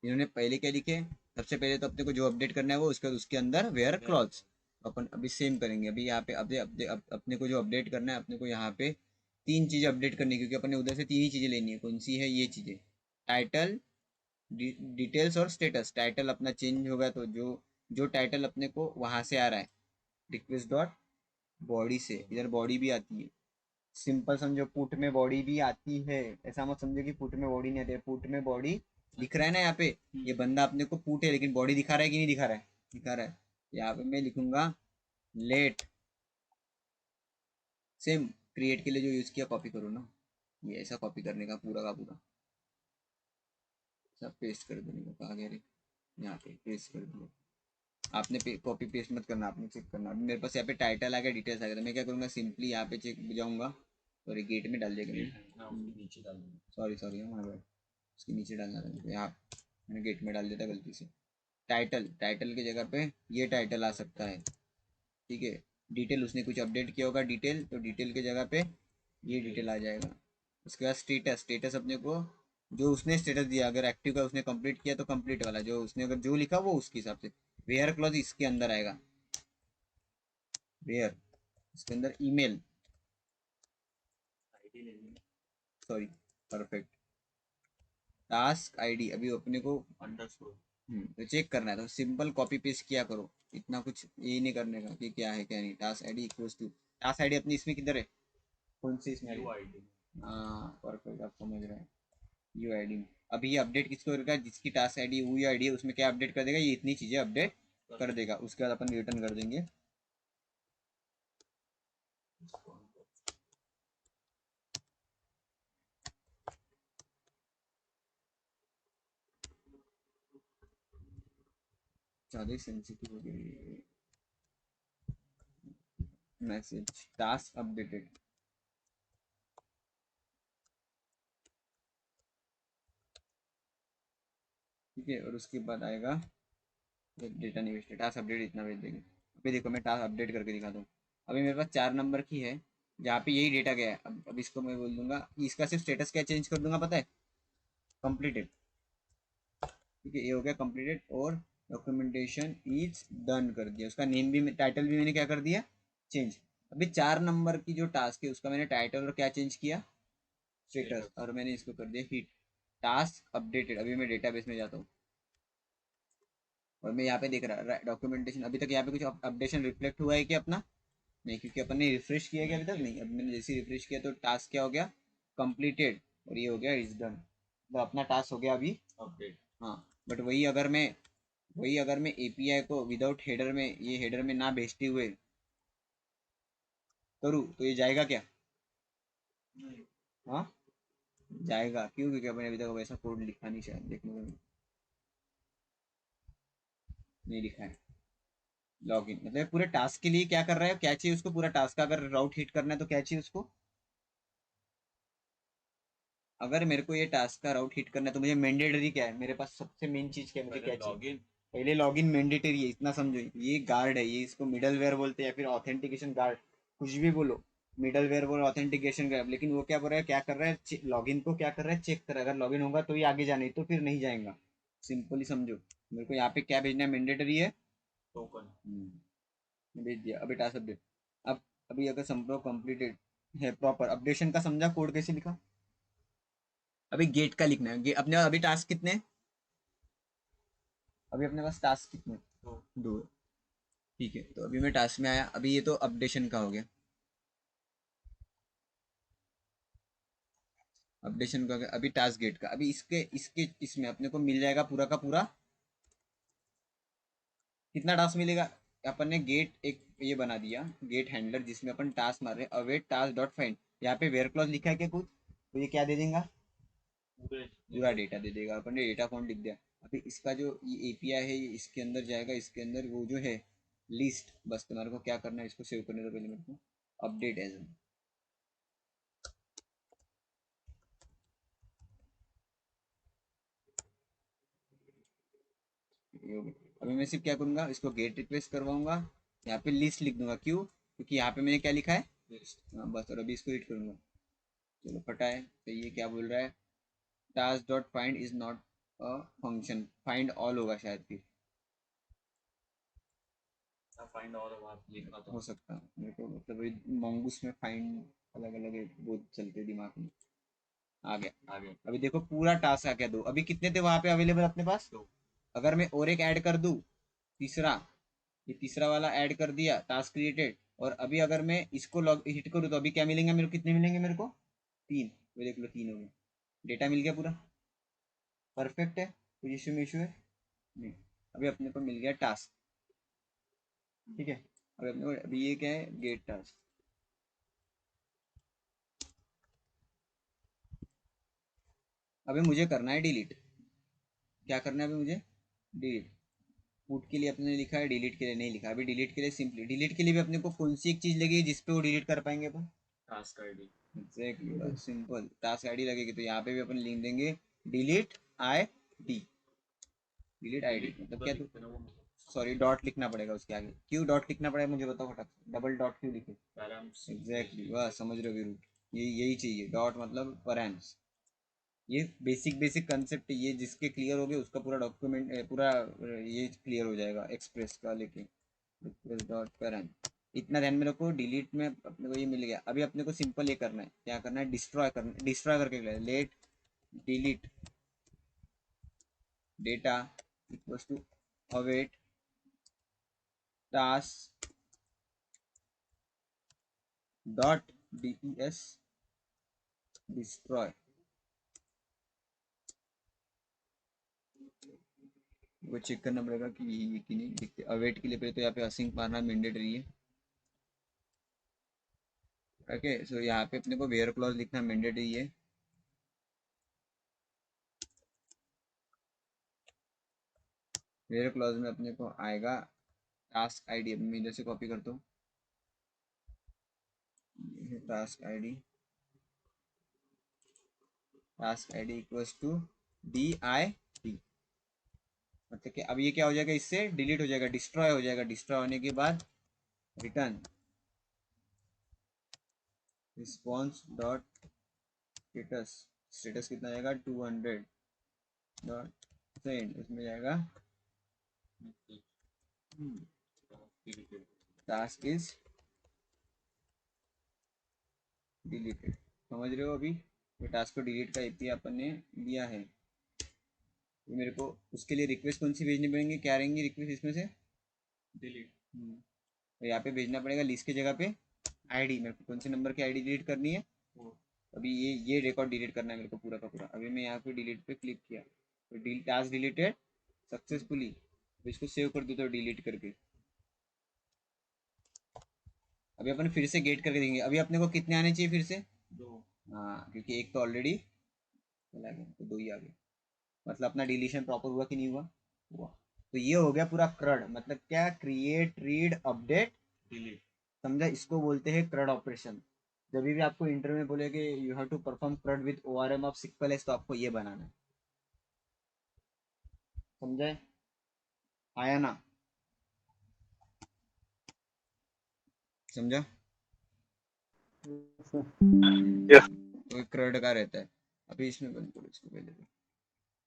इन्होंने पहले क्या लिखे, सबसे पहले तो अपने को जो अपडेट करना है वो उसके अंदर वेयर क्लॉज, अपन अभी सेम करेंगे, अभी यहाँ पे अपने को जो अपडेट करना है, अपने को यहाँ पे 3 चीज़ें अपडेट करनी है, क्योंकि अपने उधर से 3 ही चीज़ें लेनी है, कौन सी है ये चीज़ें, टाइटल, डिटेल्स और स्टेटस, टाइटल अपना चेंज होगा, तो जो जो टाइटल अपने को वहां से आ रहा है रिक्वेस्ट डॉट बॉडी से, इधर बॉडी भी आती है, सिंपल समझो पुट में बॉडी भी आती है, ऐसा मत समझो कि पुट में बॉडी नहीं आती है, पुट में बॉडी दिख रहा है ना यहाँ पे, ये बंदा अपने को पुट है, लेकिन बॉडी दिखा रहा है कि नहीं दिखा रहा है, दिखा रहा है, यहाँ पे मैं लिखूंगा लेट, सेम क्रिएट के लिए जो यूज किया कॉपी करो ना, ये ऐसा कॉपी करने का पूरा का पूरा, सब पेस्ट कर देने का, कहा गया रे, यहाँ पे पेस्ट कर दिया, आपने कॉपी पेस्ट मत करना, आपने चेक करना, अभी मेरे पास यहाँ पे टाइटल आ गया, डिटेल्स आ गया, तो मैं क्या करूँगा, सिंपली यहाँ पे चेक जाऊँगा, सॉरी गेट में डाल देगा, हाँ, उसके नीचे डाल दूंगा। सॉरी हमारा उसके नीचे डालना था मुझे, यहाँ मैंने गेट में डाल दिया था गलती से, टाइटल, टाइटल की जगह पे ये टाइटल आ सकता है, ठीक है, डिटेल उसने कुछ अपडेट किया होगा डिटेल, तो डिटेल की जगह पे ये डिटेल आ जाएगा, उसके बाद स्टेटस, स्टेटस अपने को जो उसने स्टेटस दिया, अगर एक्टिव का उसने कंप्लीट किया तो कंप्लीट वाला, जो उसने अगर जो लिखा वो उसके हिसाब से, वेयर क्लॉज इसके अंदर आएगा, वेयर इसके अंदर ईमेल, आईडी ले लेंगे। सॉरी परफेक्ट, टास्क आईडी अभी अपने को अंडरस्कोर। तो चेक करना है, तो सिंपल कॉपी पेस्ट किया करो, इतना कुछ ये नहीं करने का कि क्या है क्या नहीं, task ID equals to, task ID अपनी इसमें किधर है, कौन सी इसमें यू आईडी, आईडी। हाँ परफेक्ट, आप समझ रहे हैं, यू आईडी में, अभी ये अपडेट किसको करेगा, जिसकी टास्क आईडी हुई आईडी है उसमें क्या अपडेट कर देगा, ये इतनी चीजें अपडेट कर देगा, उसके बाद अपन रिटर्न कर देंगे, ज्यादा सेंसिटिव हो गई, मैसेज टास्क अपडेटेड, ठीक है, और उसके बाद आएगा डेटा नहीं वेस्ट, टास्क अपडेट इतना भेज देंगे, अभी देखो मैं टास्क अपडेट करके दिखाता हूँ, अभी मेरे पास 4 नंबर की है, जहाँ पे यही डेटा गया है। अब इसको मैं बोल दूंगा कि इसका सिर्फ स्टेटस क्या चेंज कर दूंगा पता है, कंप्लीटेड। ठीक है, ये हो गया कंप्लीटेड, और डॉक्यूमेंटेशन इज डन कर दिया। उसका नेम भी, टाइटल भी मैंने क्या कर दिया, चेंज। अभी 4 नंबर की जो टास्क है उसका मैंने टाइटल और क्या चेंज किया, स्टेटस, और मैंने इसको कर दिया हिट टास्क अपडेटेड। अभी मैं डेटाबेस में जाता हूँ और मैं यहाँ पे देख रहा डॉक्यूमेंटेशन। अभी तक यहाँ पे कुछ अपडेशन रिफ्लेक्ट हुआ है क्या अपना, नहीं, क्योंकि अपन ने रिफ्रेश किया क्या अभी तक नहीं। अब मैंने जैसे रिफ्रेश किया तो टास्क क्या हो गया, कंप्लीटेड, और ये हो गया इज डन, तो अपना टास्क हो गया अभी अपडेट। हाँ। बट वही अगर मैं एपीआई को विदाउट हेडर में, ये हेडर में ना भेजते हुए करूँ तो ये जाएगा क्या, हाँ जाएगा। क्यों, क्योंकि अपने अभी तक वैसा कोड लिखा नहीं, शायद देखने को नहीं लिखा है। लॉगिन मतलब पूरे टास्क के लिए क्या कर रहा है, क्या चाहिए उसको, पूरा टास्क का अगर राउट हिट करना है तो क्या चाहिए उसको। अगर मेरे को ये टास्क का राउट हिट करना है तो मुझे मैंडेटरी क्या है, मेरे पास सबसे मेन चीज क्या है, मुझे क्या चाहिए, लॉगिन। पहले लॉगिन मैंडेटरी है, इतना समझो। ये गार्ड है, ये इसको मिडल वेयर बोलते हैं या फिर ऑथेंटिकेशन गार्ड, कुछ भी बोलो, मिडल वेयर बोलो, ऑथेंटिकेशन गार्ड। लेकिन वो क्या बोल रहा है, क्या कर रहा है, लॉगिन को क्या कर रहा है, चेक कर रहा है। अगर लॉगिन होगा तो ये आगे जाने, तो फिर नहीं जाएगा। सिंपली समझो, मेरे को यहाँ पे क्या भेजना है, मैंडेटरी है, टोकन। भेज दिया। अभी टास्क अपडेट, अब अभी अगर संपर्क कंप्लीटेड है प्रॉपर, अपडेशन का समझा, कोड कैसे लिखा। अभी गेट का लिखना है, अपने अभी टास्क कितने हैं? अभी अपने पास टास्क कितने हैं? दो। ठीक है, तो अभी मैं टास्क में आया, अभी ये तो अपडेशन का हो गया, अपडेशन का हो गया। अभी टास्क गेट का, अभी इसके इसके इसमें अपने को मिल जाएगा पूरा का पूरा, कितना टास्क मिलेगा। अपन ने गेट एक ये बना दिया, गेट हैंडलर, जिसमें अपन टास्क मार रहे हैं, अवेट टास्क डॉट फाइंड। यहाँ पे वेयर क्लॉज लिखा है क्या कुछ, तो ये क्या दे देगा, पूरे पूरा डेटा दे देगा। अपन ने डेटा फॉर्म लिख दिया। अभी इसका जो ये एपीआई है, ये इसके अंदर जाएगा, इसके अंदर वो जो है लिस्ट, बस तुम्हारे को क्या करना है, इसको सेव करने से पहले मेरे को अपडेट एज, अभी मैं सिर्फ क्या करूंगा, इसको गेट रिक्वेस्ट करवाऊंगा, यहाँ पे लिस्ट लिख दूंगा। क्यों, क्योंकि यहाँ पे मैंने क्या लिखा है, हाँ बस। और अभी इसको हिट करूंगा, चलो फटा है। तो ये क्या बोल रहा है, task dot find is not a function, find all होगा शायद, फिर फाइंड और वहाँ लिखा था। हो सकता है मेरे को, मतलब मंगूस में फाइंड अलग अलग है, बहुत चलते दिमाग में। आ गया, आगे। अभी देखो पूरा टास्क आ गया दो। अभी कितने थे वहां पे अवेलेबल अपने पास, दो। अगर मैं और एक ऐड कर दूं, तीसरा, ये तीसरा वाला ऐड कर दिया, टास्क क्रिएटेड, और अभी अगर मैं इसको लॉग हिट करूँ तो अभी क्या मिलेंगे मेरे को, कितने मिलेंगे मेरे को, 3। वो देख लो 3 हो गए, डेटा मिल गया पूरा, परफेक्ट है, कोई इशू है नहीं। अभी अपने को मिल गया टास्क, ठीक है। अभी अपने को, अभी ये क्या है, गेट टास्क। अभी मुझे करना है डिलीट, क्या करना है अभी मुझे, डिलीट। पुट के लिए अपने लिखा है, डिलीट के लिए नहीं लिखा। अभी डिलीट के लिए सिंपली, डिलीट के लिए भी अपने को कौन सी एक चीज लगेगी जिसपे वो डिलीट कर पाएंगे अपन, task ID. Exactly, simple task ID लगेगी। तो यहाँ पे भी अपन लिख देंगे delete ID, delete ID मतलब क्या, तो सॉरी डॉट लिखना पड़ेगा उसके आगे। क्यों डॉट लिखना पड़ेगा मुझे बताओ फटाक से, डबल डॉट क्यों लिखे, एग्जैक्टली बस समझ रहे हो रूट, यही चाहिए, डॉट मतलब परैम्स। ये बेसिक बेसिक कंसेप्ट, ये जिसके क्लियर हो गए उसका पूरा डॉक्यूमेंट, पूरा ये क्लियर हो जाएगा एक्सप्रेस का लेके, एक्सप्रेस डॉट पैरम। इतना ध्यान में रखो। डिलीट में अपने को ये मिल गया। अभी अपने को सिंपल ये करना है, क्या करना है, डिस्ट्रॉय करना है। डिस्ट्रॉय करके let delete data equals to await task dot DES destroy. वो चेक करना पड़ेगा कि ये कि नहीं दिखते। अवेट के लिए पहले तो यहाँ पे असिंक मारना मैंडेटरी है, ओके। सो यहाँ पे अपने को वेयर क्लॉज लिखना मैंडेटरी है। वेयर क्लॉज में अपने को आएगा टास्क आईडी, अब मैं इधर से कॉपी करता हूँ, ये है task ID, task ID equals to D I D, मतलब कि अब ये क्या हो जाएगा, इससे डिलीट हो जाएगा, डिस्ट्रॉय हो जाएगा। डिस्ट्रॉय होने के बाद return response dot status, status कितना जाएगा 200 डॉट सेंड, उसमें जाएगा टास्क इज डिलीटेड। समझ रहे हो? अभी ये टास्क को डिलीट का एपीआई अपन ने दिया है, तो मेरे को उसके लिए रिक्वेस्ट कौन सी भेजनी पड़ेंगी, क्या रहेंगी रिक्वेस्ट इसमें से? डिलीट। तो यहाँ पे भेजना पड़ेगा लिस्ट की जगह पे आईडी, मेरे को कौन से नंबर की आईडी डिलीट करनी है? अभी ये रिकॉर्ड डिलीट करना है मेरे को पूरा का पूरा। अभी मैं यहाँ पे डिलीट पे क्लिक किया तो टास्क डिलीटेड सक्सेसफुली। इसको सेव कर दो तो डिलीट करके। अभी अपन फिर से गेट करके देंगे। अभी अपने को कितने आने चाहिए फिर से? 2। हाँ, क्योंकि एक तो ऑलरेडी चला गया तो 2 ही आ गए। मतलब अपना डिलीशन प्रॉपर हुआ कि नहीं हुआ? हुआ। तो ये हो गया पूरा क्रड, मतलब क्या? Create, read, update, delete. समझा? इसको बोलते हैं क्रड ऑपरेशन। जब भी आपको इंटरव्यू में बोले कि you have to perform CRUD with ORM of SQLite, तो आपको ये बनाना है। समझे? आया ना? समझा? Yes. तो क्रड का रहता है। अभी इसमें बंद करो इसको पहले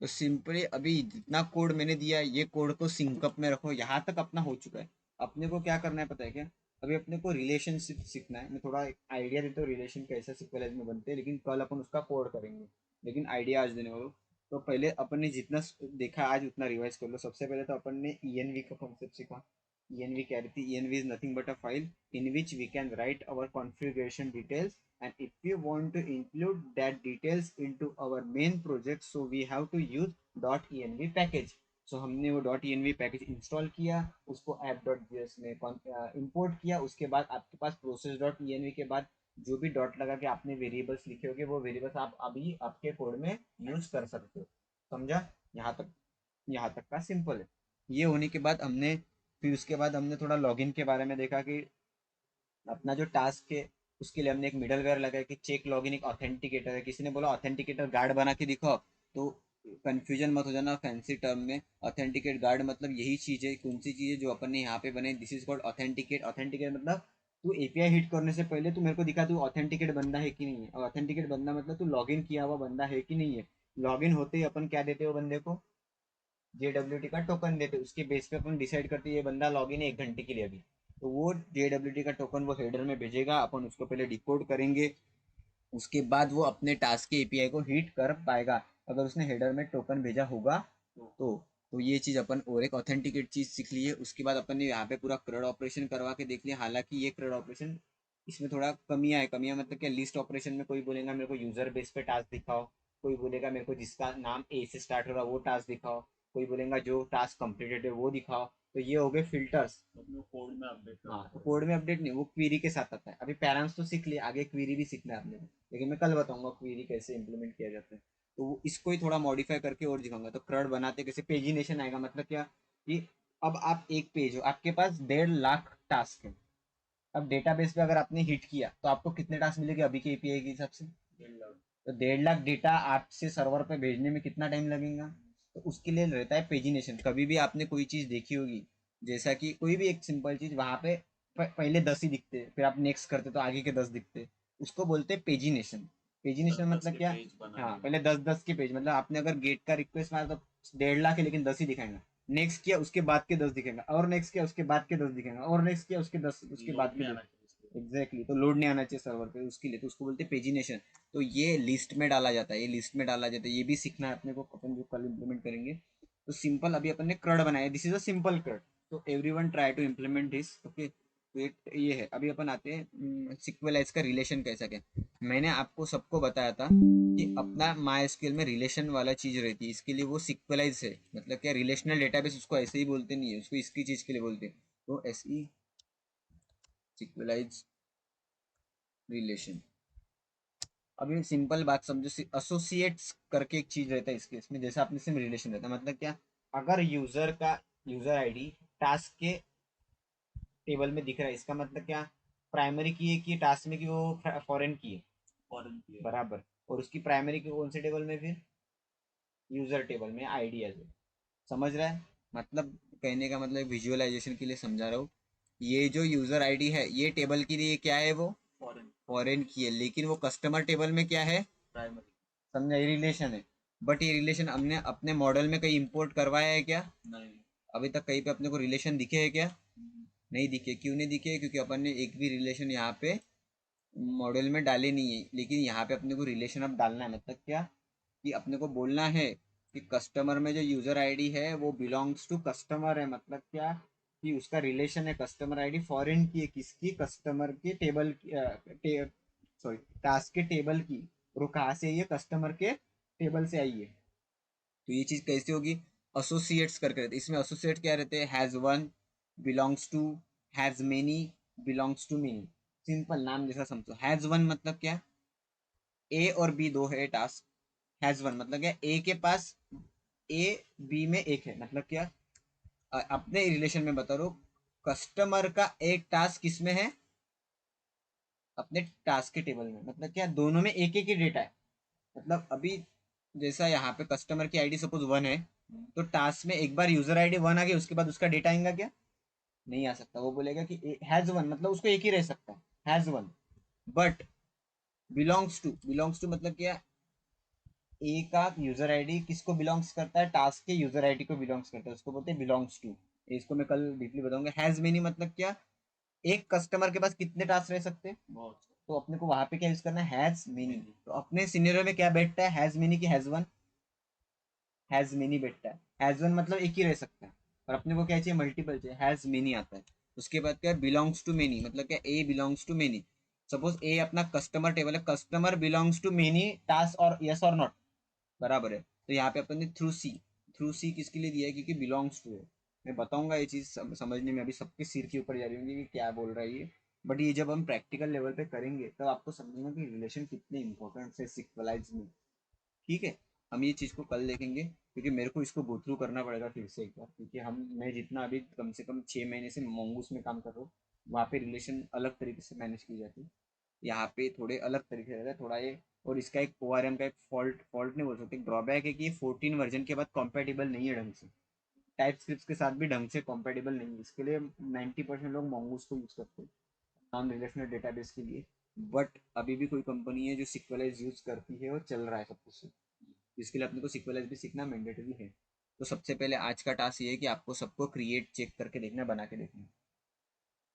तो सिंपली अभी जितना कोड मैंने दिया है ये कोड को सिंकअप में रखो। यहाँ तक अपना हो चुका है। अपने को क्या करना है पता है क्या? अभी अपने को रिलेशनशिप सीखना है। मैं थोड़ा आइडिया देता हूँ रिलेशन कैसे सिक्वलाइज में बनते हैं, लेकिन कल अपन उसका कोड करेंगे। लेकिन आइडिया आज देने वालों। तो पहले अपन ने जितना देखा आज उतना रिवाइज कर लो। सबसे पहले तो अपन ने ENV का कॉन्सेप्ट सीखा। ENV क्या रहती है? ENV is nothing but a file in which we can write our configuration details, and if we want to include that details into our main project, so we have to use .env package. So हमने वो .env package install किया, उसको app.js में import किया। उसके बाद आपके पास process.env के बाद जो भी डॉट लगा के आपने वेरिएबल्स लिखे होंगे वो वेरिएबल्स आप अभी आपके कोड में यूज कर सकते हो। समझा? यहाँ तक का सिंपल है। ये होने के बाद हमने फिर उसके बाद हमने थोड़ा लॉगिन के बारे में देखा कि अपना जो टास्क है उसके लिए हमने एक मिडलवेयर लगाया कि चेक लॉगिन एक ऑथेंटिकेटर है। किसी ने बोला ऑथेंटिकेटर गार्ड बना के दिखाओ, तो कंफ्यूजन मत हो जाना फैंसी टर्म में। ऑथेंटिकेट गार्ड मतलब यही चीज़ है। कौन सी चीज़ है जो अपन ने यहाँ पे बनाई? This is called authenticate. Authenticate मतलब तू एपीआई हिट करने से पहले तू मेरे को दिखा तू ऑथेंटिकेट बंदा है कि नहीं है। और ऑथेंटिकेट बंदा मतलब तू लॉगिन किया हुआ बंदा है कि नहीं है। लॉगिन होते ही अपन क्या देते हो बंदे को? JWT का टोकन देते। उसके बेस पे अपन डिसाइड करते ये बंदा लॉगिन है 1 घंटे के लिए अभी। तो वो JWT का टोकन वो हेडर में भेजेगा, अपन उसको पहले डिकोड करेंगे। उसके बाद वो अपने टास्क के एपीआई को हिट कर पाएगा अगर उसने हेडर में टोकन भेजा होगा तो ये चीज़ अपन और एक ऑथेंटिकेट चीज़ सीख ली है। उसके बाद अपन ने यहाँ पे पूरा क्रड ऑपरेशन करवा के देख लिया। हालांकि ये क्रड ऑपरेशन इसमें थोड़ा कमियां है। कमियां मतलब क्या? लिस्ट ऑपरेशन में कोई बोलेगा मेरे को यूजर बेस पे टास्क दिखाओ, कोई बोलेगा मेरे को जिसका नाम ए से स्टार्ट हो रहा है वो टास्क दिखाओ, कोई बोलेगा जो टास्क कंप्लीटेड है वो दिखाओ। तो ये हो गए फिल्टर्स। मतलब कोड में अपडेट करना हाँ, तो पड़ेगा। कोड में अपडेट नहीं, वो क्वेरी के साथ आता है। अभी पैराम्स तो सीख लिया, आगे क्वेरी भी सीखना है आपने, लेकिन मैं कल बताऊंगा क्वेरी कैसे इंप्लीमेंट किया जाता है। तो इसको ही थोड़ा मॉडिफाई करके और दिखाऊंगा। तो क्रड बनाते कैसे? पेजिनेशन आएगा। मतलब क्या कि अब आप एक पेज हो, आपके पास 1.5 लाख टास्क है। अब डेटाबेस पे अगर आपने हिट किया तो आपको कितने टास्क मिलेंगे अभी के एपीआई के हिसाब से? 1.5 लाख। तो 1.5 लाख डेटा आपसे सर्वर पे भेजने में कितना टाइम लगेगा? तो उसके लिए रहता है पेजिनेशन। कभी भी आपने कोई चीज़ देखी होगी, जैसा कि कोई भी एक सिंपल चीज़ वहाँ पे पहले 10 ही दिखते, फिर आप नेक्स्ट करते तो आगे के 10 दिखते। उसको बोलते हैं पेजिनेशन। पेजिनेशन 10 मतलब के क्या? पेज हाँ, बनाने। पहले 10-10 के पेज। मतलब आपने अगर गेट का रिक्वेस्ट मारा तो 1.5 लाख है लेकिन 10 ही दिखाएगा। नेक्स्ट किया उसके बाद के 10 दिखेगा, और नेक्स्ट किया उसके बाद के 10 दिखेगा, और नेक्स्ट किया उसके 10 उसके बाद लोड के नहीं 10। आना चाहिए इसको। एग्जैक्टली, तो लोड नहीं आना चाहिए सर्वर पे उसके लिए, तो उसको बोलते हैं पेजिनेशन। तो ये लिस्ट में डाला जाता है, ये लिस्ट में डाला जाता है। ये भी सीखना है अपने को, अपन जो कल इम्प्लीमेंट करेंगे। तो सिंपल अभी अपन ने क्रड बनाया, this is a simple CRUD. तो everyone try to implement this. Okay, तो ये है। अभी अपन आते हैं सिक्वेलाइज का रिलेशन कैसा क्या। मैंने आपको सबको बताया था कि अपना MySQL में रिलेशन वाला चीज रहती है, इसके लिए वो सिक्वेलाइज है। मतलब क्या? रिलेशनल डेटाबेस उसको ऐसे ही बोलते नहीं है, उसको इसकी चीज के लिए बोलते हैं। तो SE सिक्वेलाइज रिलेशन। अभी सिंपल बात समझो, एसोसिएट्स करके एक चीज रहता है इसके इसमें। जैसा अपने से रिलेशन रहता है, मतलब क्या? अगर यूजर आईडी टास्क के टेबल में दिख रहा है, इसका मतलब क्या? प्राइमरी की है कि टास्क में कि वो फॉरेन की है? फॉरेन की है। बराबर। और उसकी प्राइमरी की कौन से टेबल में? फिर यूजर टेबल में आईडी है। समझ रहा है? मतलब कहने का मतलब विजुअलाइजेशन के लिए समझा रहा हूँ। ये जो यूजर आईडी है ये टेबल के लिए क्या है? वो फॉरेन फॉरेन की है, लेकिन वो कस्टमर टेबल में क्या है, प्राइमरी समझा, ये रिलेशन है। बट ये रिलेशन हमने अपने मॉडल में कहीं इंपोर्ट करवाया है क्या, नहीं। अभी तक कहीं पे अपने को रिलेशन दिखे हैं क्या, नहीं दिखे। क्यों नहीं दिखे, क्योंकि अपन ने एक भी रिलेशन यहाँ पे मॉडल में डाले नहीं है। लेकिन यहाँ पे अपने को रिलेशन अब डालना है, मतलब क्या कि अपने को बोलना है कि कस्टमर में जो यूजर आईडी है वो बिलोंग्स टू कस्टमर है। मतलब क्या कि उसका रिलेशन है, कस्टमर आईडी फॉरेन की है, किसकी, कस्टमर के टेबल की, सॉरी टास्क के टेबल की। और वो कहाँ से आई है, कस्टमर के टेबल से आई है। तो ये चीज कैसे होगी, एसोसिएट्स करके रहते, इसमें एसोसिएट क्या रहते हैं, has one, belongs to, has many, belongs to many. Simple नाम जैसा समझो। हैज वन मतलब क्या, ए और बी दो है टास्क। हैज वन मतलब क्या, ए के पास ए, बी में एक है। मतलब क्या, अपने रिलेशन में बता रहा हूँ, कस्टमर का एक टास्क किसमें है, अपने टास्क के टेबल में। मतलब क्या, दोनों में एक एक ही डेटा है। मतलब अभी जैसा यहाँ पे कस्टमर की आईडी सपोज 1 है, तो टास्क में एक बार यूजर आईडी 1 आ गई, उसके बाद उसका डेटा आएगा क्या, नहीं आ सकता। वो बोलेगा कि हैज वन, मतलब उसको एक ही रह सकता है, has one. But belongs to मतलब क्या, ए का यूजर आईडी किसको बिलोंग्स करता है, टास्क के यूजर आईडी को बिलोंग्स करता है, उसको बोलते हैं बिलोंग्स टू। इसको मैं कल डीपली बताऊंगा। हैज मेनी मतलब क्या, एक कस्टमर के पास कितने टास्क रह सकते हैं, बहुत तो अपने को वहां पे क्या यूज करना है, हैज मेनी। तो अपने सिनेरियो में क्या बैठता है, हैज मेनी की हैज वन, हैज मेनी बैठता है। हैज वन मतलब एक ही रह सकता है, और अपने को क्या चाहिए, मल्टीपल चाहिए, हैज मेनी आता है। उसके बाद क्या, बिलोंग्स टू मेनी मतलब क्या, a belongs to many. Suppose a अपना कस्टमर टेबल है, customer belongs to many task, और यस और नॉट बराबर है। तो यहाँ पे अपन ने थ्रू सी किसके लिए दिया है, क्योंकि बिलोंग्स टू है। मैं बताऊंगा ये चीज समझने में, अभी सबके सिर के ऊपर जा रही होंगी कि क्या बोल रहा है ये। बट ये जब हम प्रैक्टिकल लेवल पे करेंगे तब आपको समझेंगे कि रिलेशन कितने इंपॉर्टेंट है सिक्वलाइज में। ठीक है, हम ये चीज़ को कल देखेंगे, क्योंकि मेरे को इसको गो थ्रू करना पड़ेगा फिर से एक बार, क्योंकि मैं जितना अभी कम से कम 6 महीने से मोंगूस में काम कर रहा हूँ, वहाँ पे रिलेशन अलग तरीके से मैनेज की जाती है, यहाँ पे थोड़े अलग तरीके से रहता है थोड़ा ये। और इसका एक ORM का एक फॉल्ट नहीं बोल सकते, एक ड्रॉबैक है कि ये 14 वर्जन के बाद कॉम्पेटिबल नहीं है ढंग से, टाइप स्क्रिप्ट के साथ भी ढंग से कॉम्पेटिबल नहीं है। इसके लिए 90% लोग मोंगूस को यूज़ करते हैं नॉन रिलेशनल डेटाबेस के लिए। बट अभी भी कोई कंपनी है जो सिक्वलाइज यूज़ करती है और चल रहा है सब कुछ। इसके लिए अपने को सिक्वलाइज भी सीखना मैंडेटरी है। तो सबसे पहले आज का टास्क ये है कि आपको सबको क्रिएट चेक करके देखना, बना के देखना।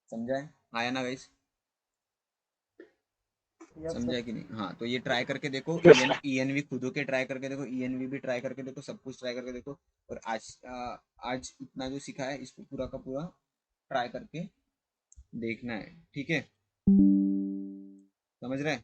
समझा है, आया ना गाइस, यस समझा सर। है कि नहीं, हाँ। तो ये ट्राई करके देखो, Yes, ENV खुद के ट्राई करके देखो, ENV भी ट्राई करके देखो, सब कुछ ट्राई करके देखो। और आज इतना जो सीखा है इसको पूरा का पूरा ट्राई करके देखना है, ठीक है, समझ रहे हैं।